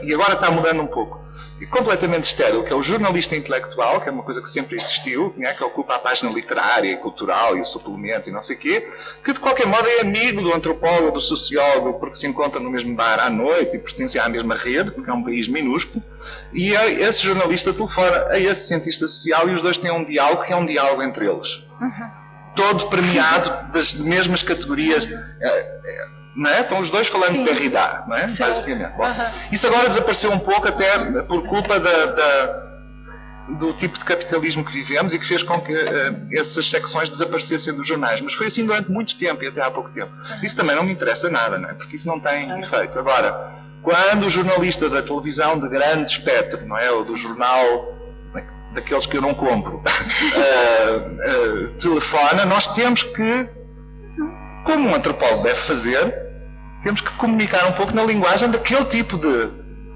e agora está mudando um pouco, e completamente estéril, que é o jornalista intelectual, que é uma coisa que sempre existiu, né, que ocupa a página literária e cultural e o suplemento e não sei o quê, que de qualquer modo é amigo do antropólogo, do sociólogo, porque se encontra no mesmo bar à noite e pertence à mesma rede, porque é um país minúsculo, e esse jornalista telefona a esse cientista social e os dois têm um diálogo que é um diálogo entre eles. Todo premiado das mesmas categorias. Não é? Estão os dois falando de Derrida, não é? Basicamente. Bom, isso agora desapareceu um pouco até por culpa do tipo de capitalismo que vivemos e que fez com que essas secções desaparecessem dos jornais. Mas foi assim durante muito tempo e até há pouco tempo. Isso também não me interessa nada, não é? Porque isso não tem efeito. Agora, quando o jornalista da televisão de grande espectro, não é? Ou do jornal daqueles que eu não compro, telefona, nós temos que, como um antropólogo deve fazer, temos que comunicar um pouco na linguagem daquele tipo de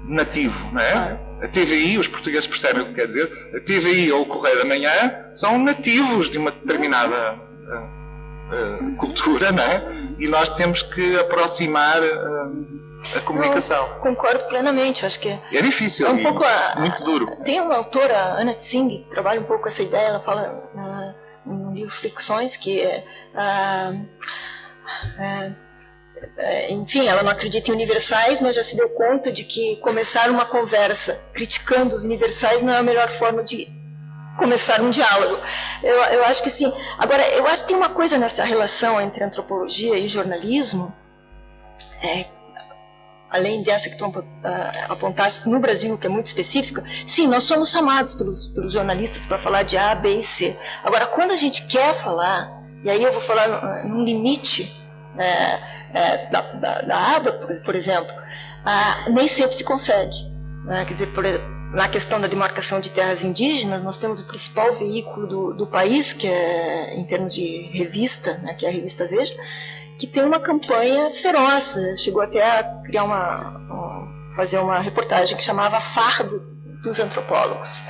nativo, não é? A TVI, os portugueses percebem o que quer dizer, a TVI ou o Correio da Manhã são nativos de uma determinada cultura, não é? E nós temos que aproximar a comunicação. Eu concordo plenamente, acho que é difícil, um pouco muito duro. Tem uma autora, Ana Tsing, que trabalha um pouco essa ideia, ela fala no livro Fricções que enfim, ela não acredita em universais, mas já se deu conta de que começar uma conversa criticando os universais não é a melhor forma de começar um diálogo. Eu acho que sim. Agora, eu acho que tem uma coisa nessa relação entre antropologia e jornalismo, além dessa que tu apontaste no Brasil, que é muito específica. Sim, nós somos chamados pelos jornalistas para falar de A, B e C. Agora, quando a gente quer falar, e aí eu vou falar num limite da aba, por exemplo, nem sempre se consegue. Quer dizer, na questão da demarcação de terras indígenas, nós temos o principal veículo do país, que é, em termos de revista, né, que é a revista Veja, que tem uma campanha feroz. Chegou até a criar fazer uma reportagem que chamava Fardo dos Antropólogos.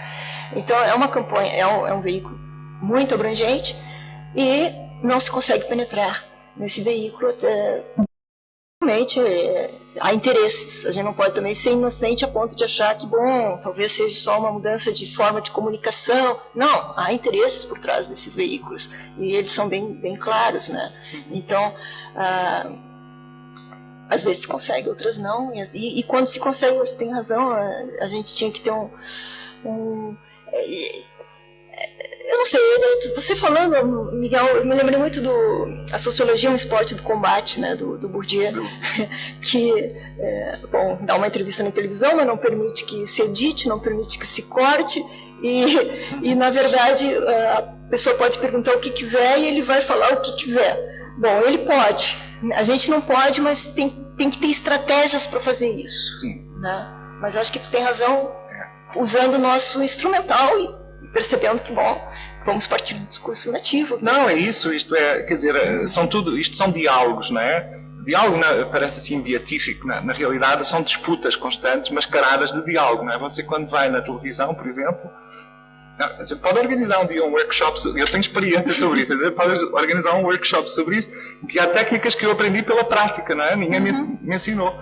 Então, é uma campanha, é um veículo muito abrangente e não se consegue penetrar nesse veículo. Realmente há interesses. A gente não pode também ser inocente a ponto de achar que, bom, talvez seja só uma mudança de forma de comunicação. Não, há interesses por trás desses veículos e eles são bem claros, né? Então, às vezes se consegue, outras não. E quando se consegue, você tem razão, a gente tinha que ter eu não sei, você falando, Miguel, eu me lembrei muito A Sociologia é um Esporte do Combate, né, do Bourdieu, que, dá uma entrevista na televisão, mas não permite que se edite, não permite que se corte, e na verdade, a pessoa pode perguntar o que quiser e ele vai falar o que quiser. Bom, ele pode, a gente não pode, mas tem que ter estratégias para fazer isso. Sim. Né? Mas eu acho que tu tem razão, usando o nosso instrumental e percebendo que, bom, vamos partir do discurso nativo. Não, é isso, isto é, quer dizer, isto são diálogos, não é? diálogo parece assim beatífico, na realidade são disputas constantes mascaradas de diálogo. Não é? Você, quando vai na televisão, por exemplo, a gente pode organizar um dia um workshop, eu tenho experiência sobre isso, a gente pode organizar um workshop sobre isso, que há técnicas que eu aprendi pela prática, não é? Ninguém me ensinou.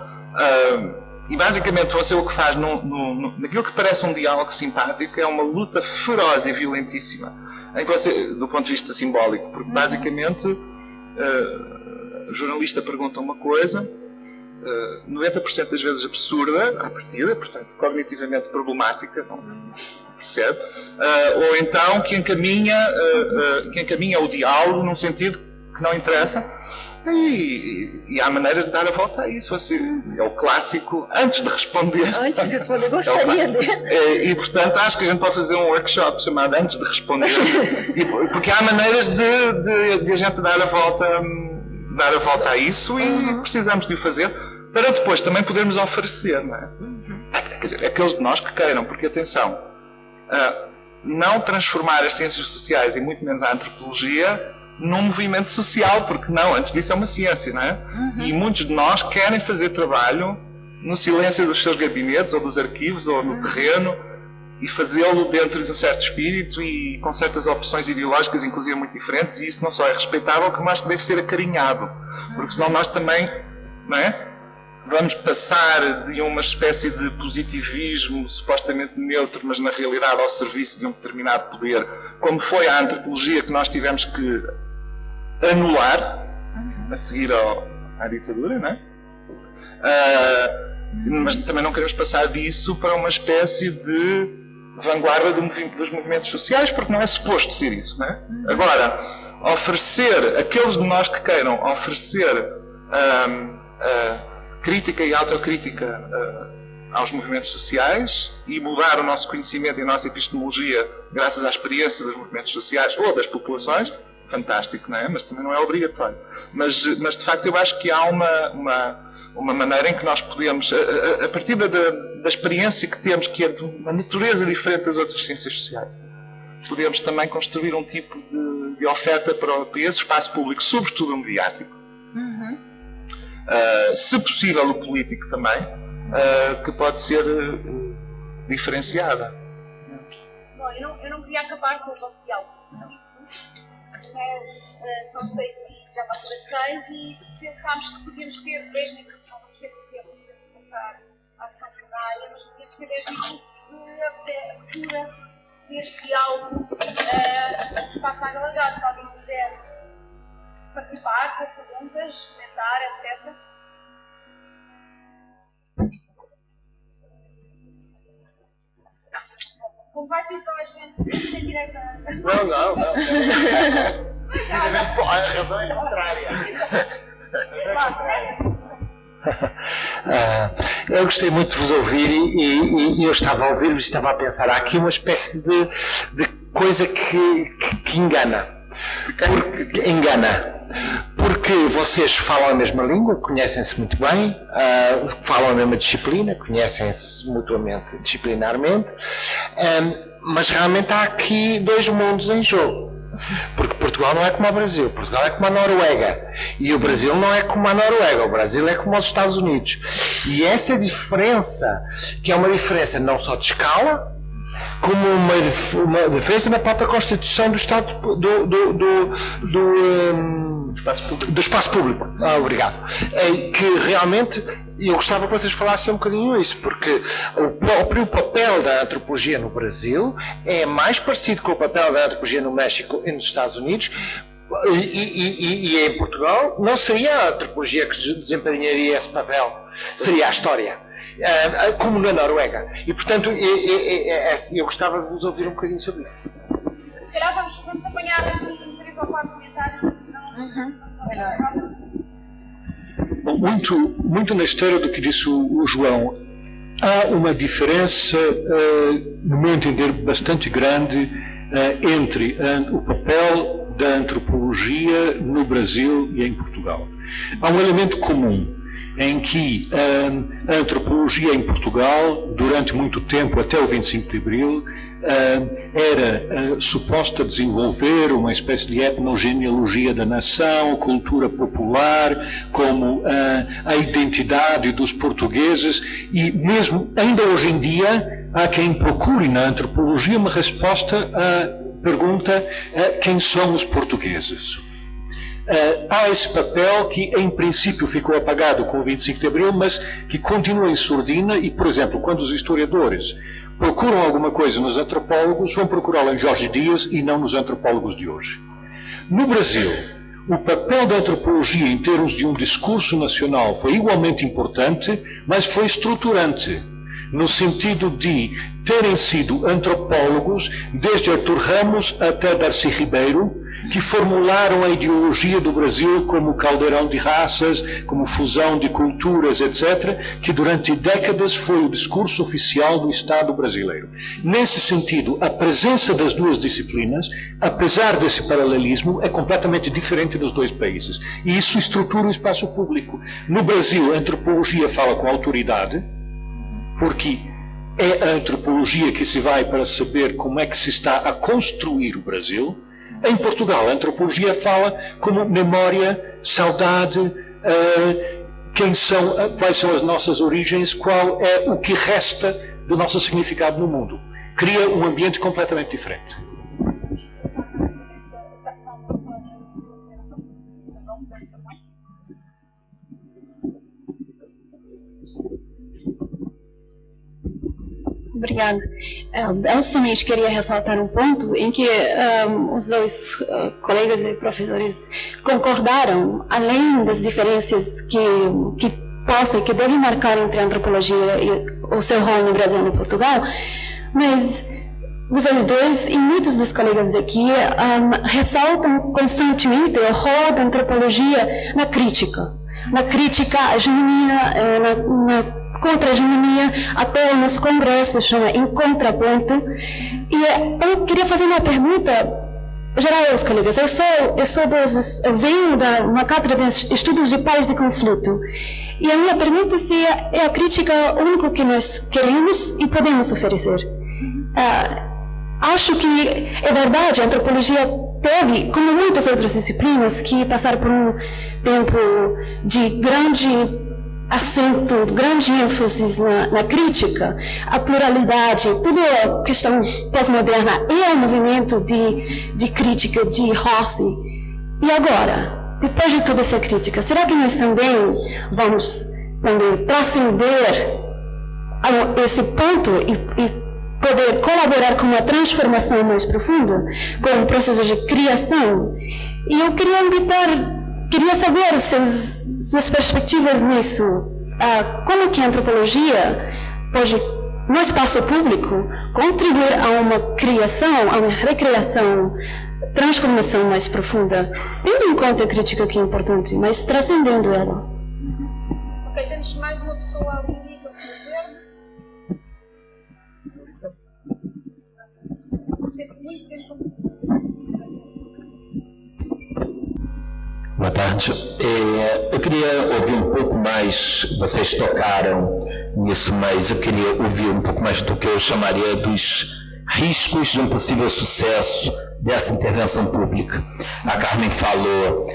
E basicamente você o que faz naquilo que parece um diálogo simpático é uma luta feroz e violentíssima, em que você, do ponto de vista simbólico, porque basicamente o jornalista pergunta uma coisa, 90% das vezes absurda, à partida, portanto cognitivamente problemática, não percebe? Ou então que encaminha o diálogo num sentido que não interessa. E há maneiras de dar a volta a isso. É o clássico antes de responder. Antes de responder, gostaria de. E portanto acho que a gente pode fazer um workshop chamado Antes de Responder, porque há maneiras de a gente dar a volta a isso e precisamos de o fazer para depois também podermos oferecer, não é? Quer dizer, aqueles de nós que queiram, porque atenção, não transformar as ciências sociais e muito menos a antropologia num movimento social, porque não, antes disso é uma ciência, não é? E muitos de nós querem fazer trabalho no silêncio dos seus gabinetes, ou dos arquivos, ou no terreno, e fazê-lo dentro de um certo espírito e com certas opções ideológicas, inclusive muito diferentes, e isso não só é respeitável, como acho que deve ser acarinhado, porque senão nós também, não é? Vamos passar de uma espécie de positivismo supostamente neutro, mas na realidade ao serviço de um determinado poder, como foi a antropologia que nós tivemos que anular a seguir à ditadura, não é? Mas também não queremos passar disso para uma espécie de vanguarda dos movimentos sociais, porque não é suposto ser isso, não é? Agora, oferecer, aqueles de nós que queiram oferecer crítica e autocrítica aos movimentos sociais e mudar o nosso conhecimento e a nossa epistemologia graças à experiência dos movimentos sociais ou das populações, fantástico, não é? Mas também não é obrigatório. Mas de facto eu acho que há uma maneira em que nós podemos, a partir da experiência que temos, que é de uma natureza diferente das outras ciências sociais, podemos também construir um tipo de oferta para esse espaço público, sobretudo o mediático. Se possível o político também, que pode ser diferenciada. Bom, eu não queria acabar com o vosso diálogo, mas são 6 e já passou das 6 e pensámos que podíamos ter 10 minutos, não vamos ter tempo de passar à ação plenária, mas podíamos ter 10 minutos de abertura deste diálogo espaço mais alargado, se alguém quiser participar, ter perguntas, comentar, etc. Como vai ser toda a gente tem direito a... Não. A razão é contrária. Eu gostei muito de vos ouvir e eu estava a ouvir-vos e estava a pensar, há aqui uma espécie de coisa que engana. Porque vocês falam a mesma língua, conhecem-se muito bem, falam a mesma disciplina, conhecem-se mutuamente, disciplinarmente, mas realmente há aqui dois mundos em jogo. Porque Portugal não é como o Brasil, Portugal é como a Noruega. E o Brasil não é como a Noruega, o Brasil é como os Estados Unidos. E essa diferença, que é uma diferença não só de escala, como uma diferença na própria Constituição do Estado do espaço público. Obrigado. Que realmente eu gostava que vocês falassem um bocadinho isso, porque o próprio papel da antropologia no Brasil é mais parecido com o papel da antropologia no México e nos Estados Unidos. E em Portugal não seria a antropologia que desempenharia esse papel, seria a história. Como na Noruega. E, portanto, eu gostava de vos ouvir um bocadinho sobre isso. Se calhar vamos apanhar aqui 3 ou 4 comentários. Bom, muito na esteira do que disse o João, há uma diferença, no meu entender, bastante grande entre o papel da antropologia no Brasil e em Portugal. Há um elemento comum. em que a antropologia em Portugal, durante muito tempo, até o 25 de Abril, era suposta desenvolver uma espécie de etnogenealogia da nação, cultura popular, como a identidade dos portugueses, e mesmo ainda hoje em dia há quem procure na antropologia uma resposta à pergunta quem são os portugueses. Há esse papel que, em princípio, ficou apagado com o 25 de Abril, mas que continua em surdina e, por exemplo, quando os historiadores procuram alguma coisa nos antropólogos, vão procurá-la em Jorge Dias e não nos antropólogos de hoje. No Brasil, o papel da antropologia em termos de um discurso nacional foi igualmente importante, mas foi estruturante, no sentido de terem sido antropólogos, desde Artur Ramos até Darcy Ribeiro, que formularam a ideologia do Brasil como caldeirão de raças, como fusão de culturas, etc., que durante décadas foi o discurso oficial do Estado brasileiro. Nesse sentido, a presença das duas disciplinas, apesar desse paralelismo, é completamente diferente dos dois países. E isso estrutura o espaço público. No Brasil, a antropologia fala com autoridade, porque é a antropologia que se vai para saber como é que se está a construir o Brasil. Em Portugal, a antropologia fala como memória, saudade, quais são as nossas origens, qual é o que resta do nosso significado no mundo. Cria um ambiente completamente diferente. Obrigada. Eu somente queria ressaltar um ponto em que os dois colegas e professores concordaram, além das diferenças que devem marcar entre a antropologia e o seu rol no Brasil e no Portugal, mas vocês dois e muitos dos colegas aqui ressaltam constantemente o rol da antropologia na crítica à hegemonia, contra a hegemonia, até o nosso congresso chama Em Contraponto. E eu queria fazer uma pergunta geral aos colegas. Eu venho de uma cátedra de estudos de pais de conflito. E a minha pergunta é se é a crítica o único que nós queremos e podemos oferecer. Acho que é verdade, a antropologia teve, como muitas outras disciplinas, que passaram por um tempo de grande acento, grande ênfase na crítica, a pluralidade, toda a questão pós-moderna e o movimento de crítica de Rossi. E agora, depois de toda essa crítica, será que nós também vamos transcender esse ponto e poder colaborar com uma transformação mais profunda, com um processo de criação? E eu queria saber suas perspectivas nisso. Como que a antropologia pode, no espaço público, contribuir a uma criação, a uma recriação, transformação mais profunda, tendo em conta a crítica que é importante, mas transcendendo ela. Ok, temos mais uma pessoa ali com o verde. Boa tarde. Eu queria ouvir um pouco mais, vocês tocaram nisso, mas eu queria ouvir um pouco mais do que eu chamaria dos riscos de um possível sucesso dessa intervenção pública. A Carmen falou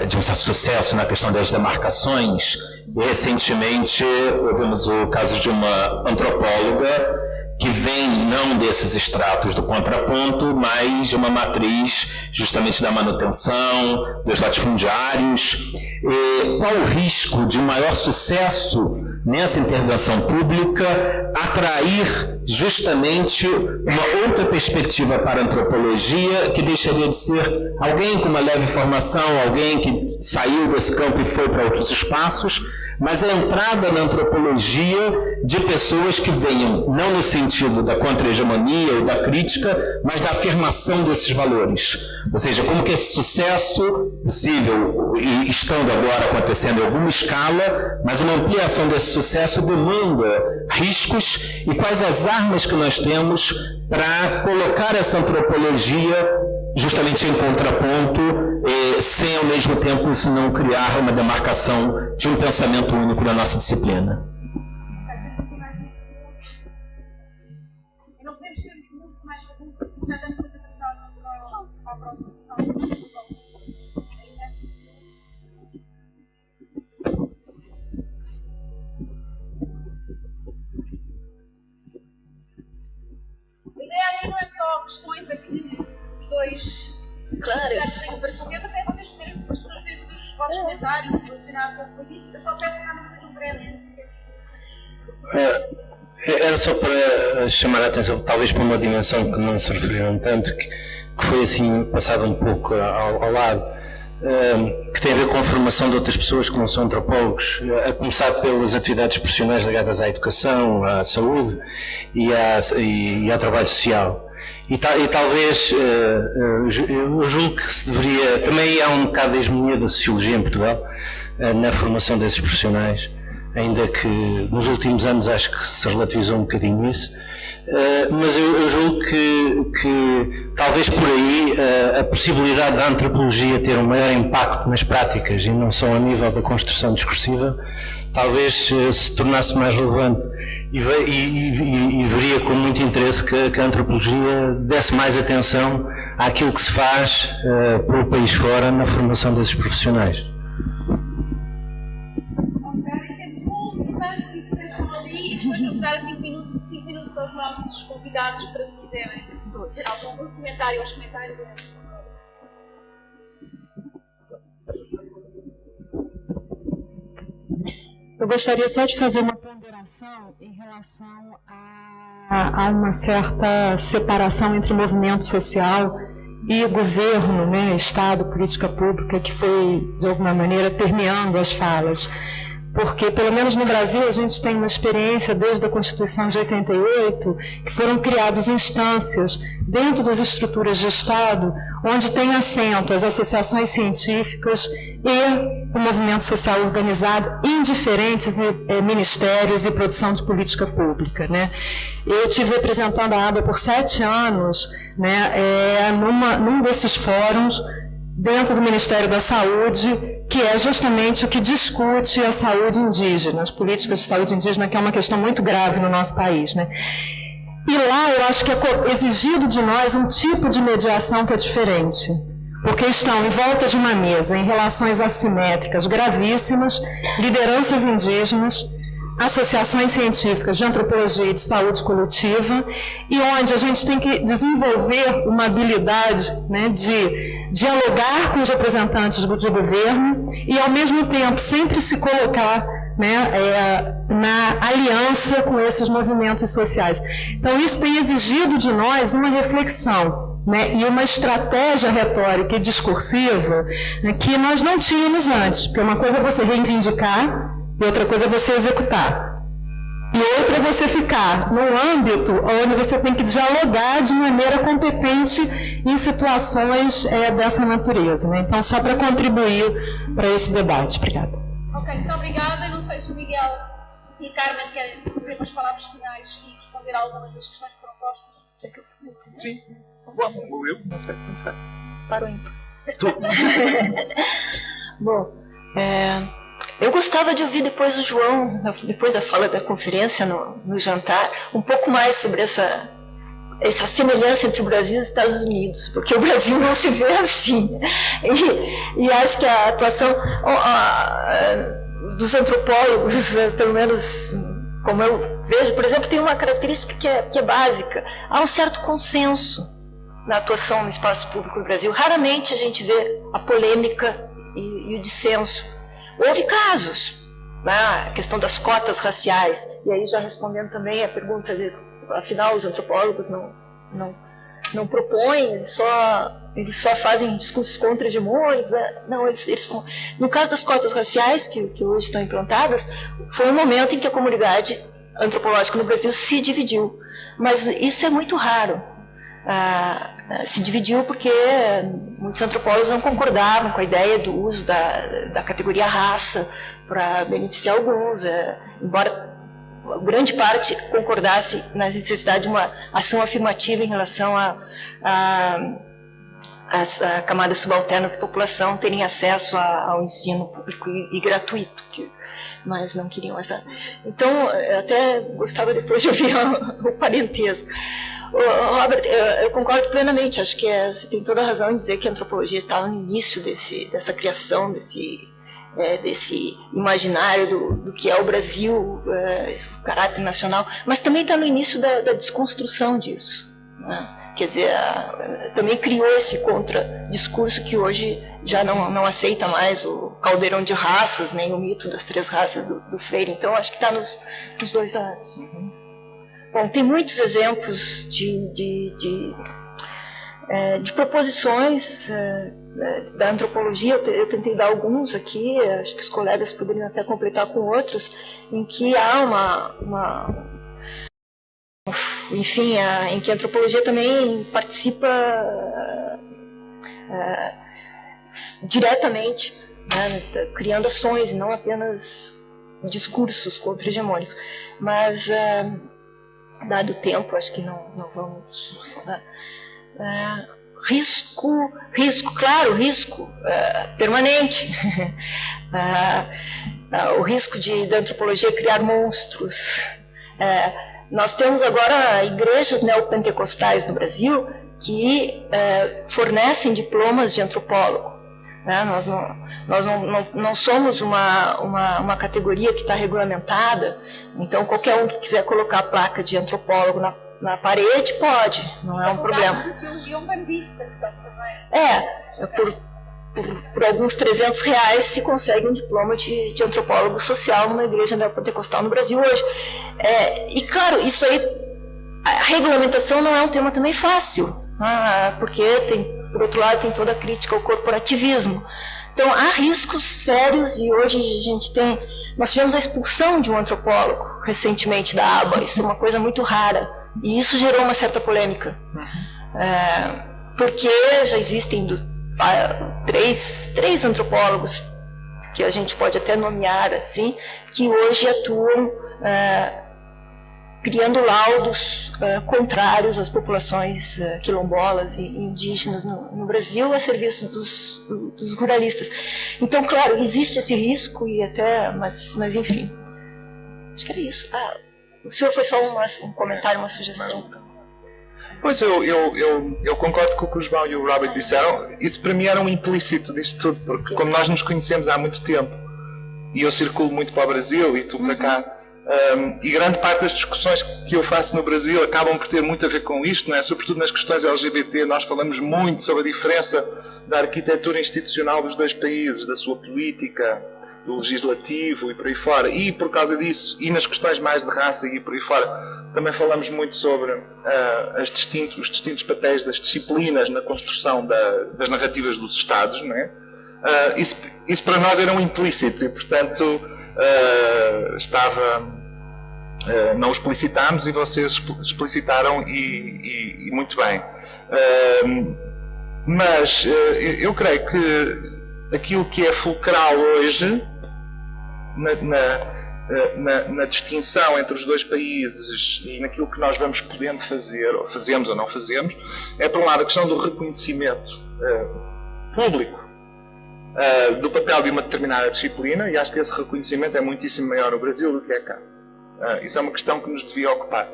de um sucesso na questão das demarcações, e recentemente ouvimos o caso de uma antropóloga que vem não desses estratos do contraponto, mas de uma matriz justamente da manutenção, dos latifundiários. Qual o risco de maior sucesso nessa intervenção pública atrair justamente uma outra perspectiva para a antropologia, que deixaria de ser alguém com uma leve formação, alguém que saiu desse campo e foi para outros espaços, mas a entrada na antropologia de pessoas que venham não no sentido da contra-hegemonia ou da crítica, mas da afirmação desses valores. Ou seja, como que esse sucesso possível, e estando agora acontecendo em alguma escala, mas uma ampliação desse sucesso demanda riscos, e quais as armas que nós temos para colocar essa antropologia justamente em contraponto sem ao mesmo tempo isso não criar uma demarcação de um pensamento único na nossa disciplina. Não podemos ter muito mais perguntas, porque já estamos muito atrasados para a próxima. A ideia ali não é só questões aqui, os dois. Claro. Têm para responder, mas é vocês poderem fazer os vossos comentários relacionados com a política. Eu só peço que realmente sejam breves. Era só para chamar a atenção, talvez para uma dimensão que não se referiram tanto, que foi assim passada um pouco ao lado, que tem a ver com a formação de outras pessoas que não são antropólogos, a começar pelas atividades profissionais ligadas à educação, à saúde e ao trabalho social. E talvez, eu julgo que se deveria, também há um bocado de hegemonia da sociologia em Portugal, na formação desses profissionais, ainda que nos últimos anos acho que se relativizou um bocadinho isso, mas eu julgo que talvez por aí a possibilidade da antropologia ter um maior impacto nas práticas e não só a nível da construção discursiva, talvez se tornasse mais relevante e veria com muito interesse que a antropologia desse mais atenção àquilo que se faz pelo país fora na formação desses profissionais. Depois vamos dar 5 minutos aos nossos convidados para, se quiserem, algum comentário aos comentários. Eu gostaria só de fazer uma ponderação em relação a uma certa separação entre movimento social e governo, né, Estado, política pública, que foi, de alguma maneira, permeando as falas. Porque, pelo menos no Brasil, a gente tem uma experiência desde a Constituição de 88, que foram criadas instâncias dentro das estruturas de Estado, onde tem assento as associações científicas e o movimento social organizado em diferentes ministérios e produção de política pública, né? Eu estive representando a ABA por 7 anos, né, num desses fóruns, dentro do Ministério da Saúde, que é justamente o que discute a saúde indígena, as políticas de saúde indígena, que é uma questão muito grave no nosso país, né? E lá eu acho que é exigido de nós um tipo de mediação que é diferente, porque estão em volta de uma mesa, em relações assimétricas gravíssimas, lideranças indígenas, associações científicas de antropologia e de saúde coletiva, e onde a gente tem que desenvolver uma habilidade, né, de dialogar com os representantes de governo e, ao mesmo tempo, sempre se colocar, né, na aliança com esses movimentos sociais. Então, isso tem exigido de nós uma reflexão, né, e uma estratégia retórica e discursiva, né, que nós não tínhamos antes, porque uma coisa é você reivindicar e outra coisa é você executar. E outra é você ficar num âmbito onde você tem que dialogar de maneira competente em situações dessa natureza, né? Então, só para contribuir para esse debate. Obrigada. Ok, muito obrigada. Eu não sei se o Miguel e a Carmen querem dizer umas palavras finais e responder a algumas das questões que foram postas. Sim. Vou eu. Parou ímpar. Bom, eu gostava de ouvir depois o João, depois da fala da conferência no jantar, um pouco mais sobre essa semelhança entre o Brasil e os Estados Unidos, porque o Brasil não se vê assim. E acho que a atuação dos antropólogos, pelo menos como eu vejo, por exemplo, tem uma característica que é básica. Há um certo consenso na atuação no espaço público no Brasil. Raramente a gente vê a polêmica e o dissenso. Houve casos, né? A questão das cotas raciais, e aí já respondendo também a pergunta de, afinal, os antropólogos não propõem, eles só fazem discursos contra-hegemônicos, né? Não, eles no caso das cotas raciais, que hoje estão implantadas, foi um momento em que a comunidade antropológica no Brasil se dividiu, mas isso é muito raro. Se dividiu porque muitos antropólogos não concordavam com a ideia do uso da categoria raça para beneficiar alguns, embora grande parte concordasse na necessidade de uma ação afirmativa em relação à as camadas subalternas da população terem acesso ao ensino público e gratuito, mas não queriam essa. Então, eu até gostava depois de ouvir o parentesco. Robert, eu concordo plenamente, acho que você tem toda a razão em dizer que a antropologia estava no início dessa criação, desse imaginário do que é o Brasil, o caráter nacional, mas também está no início da desconstrução disso, né? Quer dizer, também criou esse contradiscurso que hoje já não aceita mais o caldeirão de raças, nem o mito das 3 raças do Freire. Então, acho que está nos dois lados. Bom, tem muitos exemplos de proposições da antropologia, eu tentei dar alguns aqui, acho que os colegas poderiam até completar com outros, em que há enfim, em que a antropologia também participa diretamente, né, criando ações, não apenas discursos contra-hegemônicos. Mas, dado o tempo, acho que não vamos... Risco permanente. O risco da antropologia criar monstros. Nós temos agora igrejas neopentecostais no Brasil que fornecem diplomas de antropólogo. Nós não somos uma categoria que está regulamentada, então qualquer um que quiser colocar a placa de antropólogo na parede pode, não é um problema. Por alguns R$300 se consegue um diploma de antropólogo social numa igreja neopentecostal no Brasil hoje. E claro, isso aí, a regulamentação não é um tema também fácil, porque por outro lado tem toda a crítica ao corporativismo. Então há riscos sérios e hoje nós tivemos a expulsão de um antropólogo recentemente da aba, isso é uma coisa muito rara e isso gerou uma certa polêmica, porque já existem três antropólogos que a gente pode até nomear assim, que hoje atuam criando laudos contrários às populações quilombolas e indígenas no Brasil a serviço dos ruralistas. Então, claro, existe esse risco e até, mas enfim, acho que era isso. O senhor foi só um comentário, uma sugestão. Pois eu concordo com o que o João e o Robert disseram. Isso para mim era um implícito disto tudo, porque como nós nos conhecemos há muito tempo e eu circulo muito para o Brasil e tu para cá, e grande parte das discussões que eu faço no Brasil acabam por ter muito a ver com isto, não é? Sobretudo nas questões LGBT, nós falamos muito sobre a diferença da arquitetura institucional dos dois países, da sua política, do legislativo e por aí fora, e por causa disso, e nas questões mais de raça e por aí fora, também falamos muito sobre os distintos papéis das disciplinas na construção das narrativas dos Estados, não é? Isso para nós era um implícito e, portanto, não o explicitámos e vocês explicitaram e muito bem. Mas eu creio que aquilo que é fulcral hoje na distinção entre os dois países e naquilo que nós vamos podendo fazer, ou fazemos ou não fazemos, é, por um lado, a questão do reconhecimento público do papel de uma determinada disciplina, e acho que esse reconhecimento é muitíssimo maior no Brasil do que é cá. Isso é uma questão que nos devia ocupar.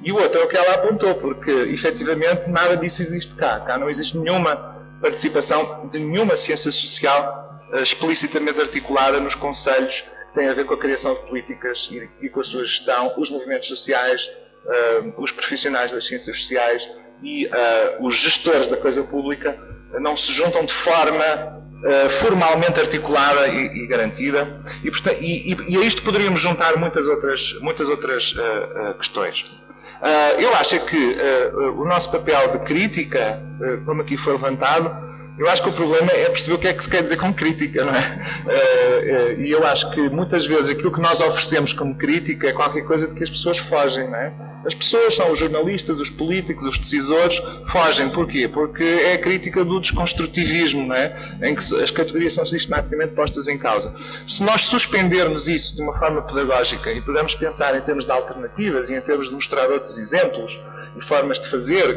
E o outro é o que ela apontou, porque, efetivamente, nada disso existe cá. Cá não existe nenhuma participação de nenhuma ciência social explicitamente articulada nos conselhos que têm a ver com a criação de políticas e com a sua gestão, os movimentos sociais, os profissionais das ciências sociais e os gestores da coisa pública não se juntam de forma formalmente articulada e garantida, e a isto poderíamos juntar muitas outras questões. Eu acho que o nosso papel de crítica, como aqui foi levantado, eu acho que o problema é perceber o que é que se quer dizer com crítica, não é? E eu acho que muitas vezes aquilo que nós oferecemos como crítica é qualquer coisa de que as pessoas fogem, não é? As pessoas são os jornalistas, os políticos, os decisores, fogem. Porquê? Porque é a crítica do desconstrutivismo, não é? Em que as categorias são sistematicamente postas em causa. Se nós suspendermos isso de uma forma pedagógica e pudermos pensar em termos de alternativas e em termos de mostrar outros exemplos e formas de fazer,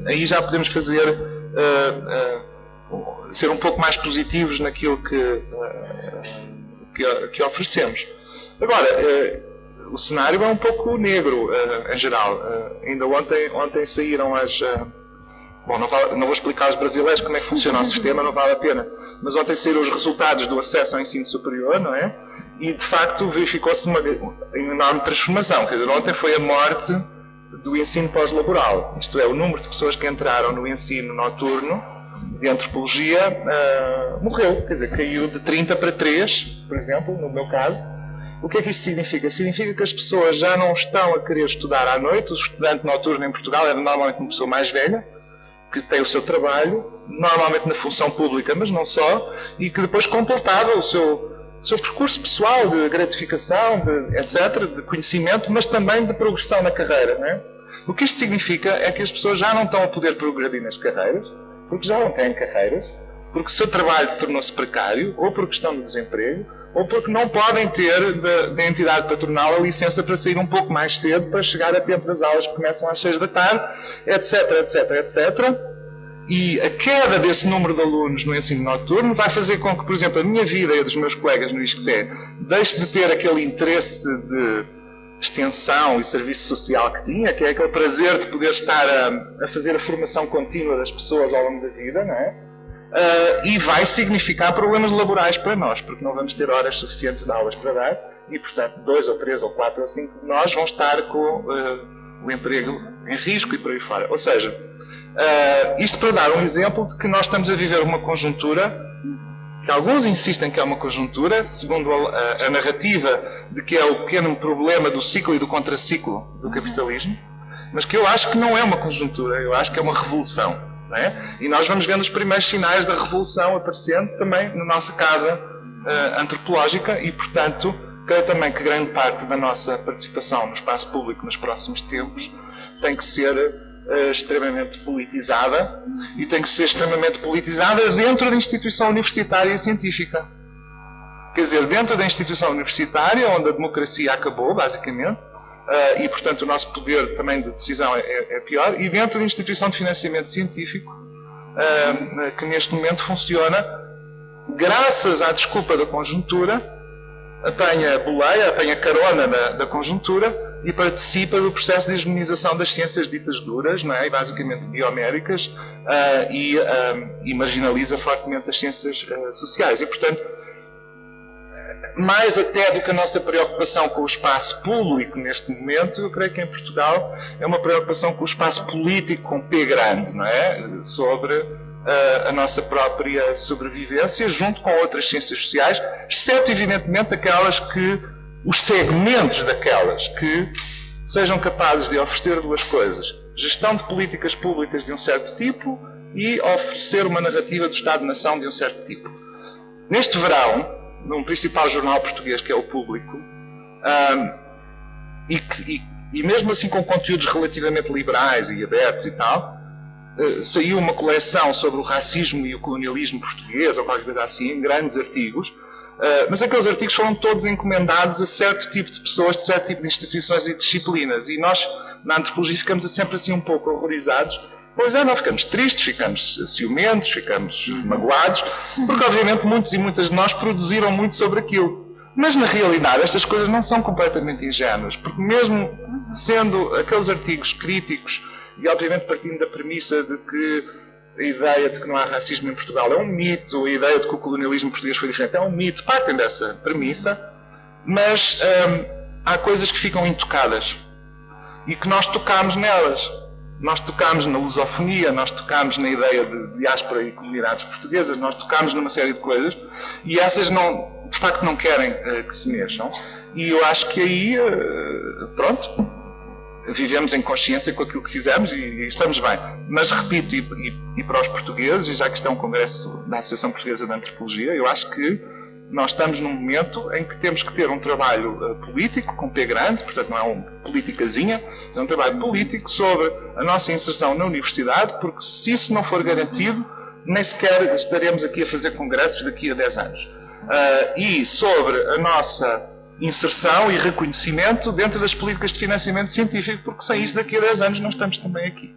aí já podemos fazer ser um pouco mais positivos naquilo que oferecemos. Agora, o cenário é um pouco negro, em geral. Ainda ontem saíram as... Bom, não vou explicar aos brasileiros como é que funciona o sistema, não vale a pena. Mas ontem saíram os resultados do acesso ao ensino superior, não é? E, de facto, verificou-se uma enorme transformação. Quer dizer, ontem foi a morte do ensino pós-laboral. Isto é, o número de pessoas que entraram no ensino noturno de antropologia morreu. Quer dizer, caiu de 30 para 3, por exemplo, no meu caso. O que é que isto significa? Significa que as pessoas já não estão a querer estudar à noite. O estudante noturno em Portugal era normalmente uma pessoa mais velha, que tem o seu trabalho, normalmente na função pública, mas não só, e que depois completava o seu percurso pessoal de gratificação, etc., de conhecimento, mas também de progressão na carreira. Não é? O que isto significa é que as pessoas já não estão a poder progredir nas carreiras, porque já não têm carreiras, porque o seu trabalho tornou-se precário, ou por questão de desemprego, ou porque não podem ter da entidade patronal a licença para sair um pouco mais cedo, para chegar a tempo das aulas que começam às 6 da tarde, etc, etc, etc. E a queda desse número de alunos no ensino noturno vai fazer com que, por exemplo, a minha vida e a dos meus colegas no ISCTE deixe de ter aquele interesse de extensão e serviço social que tinha, que é aquele prazer de poder estar a fazer a formação contínua das pessoas ao longo da vida, não é? E vai significar problemas laborais para nós, porque não vamos ter horas suficientes de aulas para dar e, portanto, 2 ou 3 ou 4 ou 5 de nós vão estar com o emprego em risco e por aí fora. Ou seja, isto para dar um exemplo de que nós estamos a viver uma conjuntura que alguns insistem que é uma conjuntura, segundo a narrativa de que é o pequeno problema do ciclo e do contraciclo do capitalismo, mas que eu acho que não é uma conjuntura, eu acho que é uma revolução. Não é? E nós vamos vendo os primeiros sinais da revolução aparecendo também na nossa casa antropológica e, portanto, creio também que grande parte da nossa participação no espaço público nos próximos tempos tem que ser extremamente politizada e tem que ser extremamente politizada dentro da instituição universitária e científica. Quer dizer, dentro da instituição universitária, onde a democracia acabou, basicamente, e, portanto, o nosso poder também de decisão é pior, e dentro da instituição de financiamento científico, que neste momento funciona, graças à desculpa da conjuntura, apanha boleia, apanha carona da conjuntura e participa do processo de hegemonização das ciências ditas duras, não é? E basicamente biomédicas, e marginaliza fortemente as ciências sociais. E, portanto, mais até do que a nossa preocupação com o espaço público neste momento, eu creio que em Portugal é uma preocupação com o espaço político com P grande, não é? Sobre a nossa própria sobrevivência, junto com outras ciências sociais, exceto, evidentemente, aquelas que, os segmentos daquelas que sejam capazes de oferecer duas coisas: gestão de políticas públicas de um certo tipo e oferecer uma narrativa do Estado-nação de um certo tipo. Neste verão, num principal jornal português, que é o Público, e mesmo assim com conteúdos relativamente liberais e abertos e tal, saiu uma coleção sobre o racismo e o colonialismo português, ou qualquer coisa assim, grandes artigos, mas aqueles artigos foram todos encomendados a certo tipo de pessoas, de certo tipo de instituições e disciplinas, e nós, na antropologia, ficamos sempre assim um pouco horrorizados. Pois é, não ficamos tristes, ficamos ciumentos, ficamos magoados, porque obviamente muitos e muitas de nós produziram muito sobre aquilo. Mas na realidade estas coisas não são completamente ingênuas, porque mesmo sendo aqueles artigos críticos, e obviamente partindo da premissa de que a ideia de que não há racismo em Portugal é um mito, a ideia de que o colonialismo português foi diferente é um mito, partem dessa premissa, mas há coisas que ficam intocadas e que nós tocamos nelas. Nós tocámos na lusofonia, nós tocámos na ideia de diáspora e comunidades portuguesas, nós tocámos numa série de coisas e essas não, de facto não querem que se mexam. E eu acho que aí, pronto, vivemos em consciência com aquilo que fizemos e estamos bem. Mas repito, e para os portugueses, e já que está um congresso da Associação Portuguesa de Antropologia, eu acho que nós estamos num momento em que temos que ter um trabalho político, com P grande, portanto não é uma politicazinha, é um trabalho político sobre a nossa inserção na universidade, porque se isso não for garantido, nem sequer estaremos aqui a fazer congressos daqui a 10 anos. E sobre a nossa inserção e reconhecimento dentro das políticas de financiamento científico, porque sem isso daqui a 10 anos não estamos também aqui.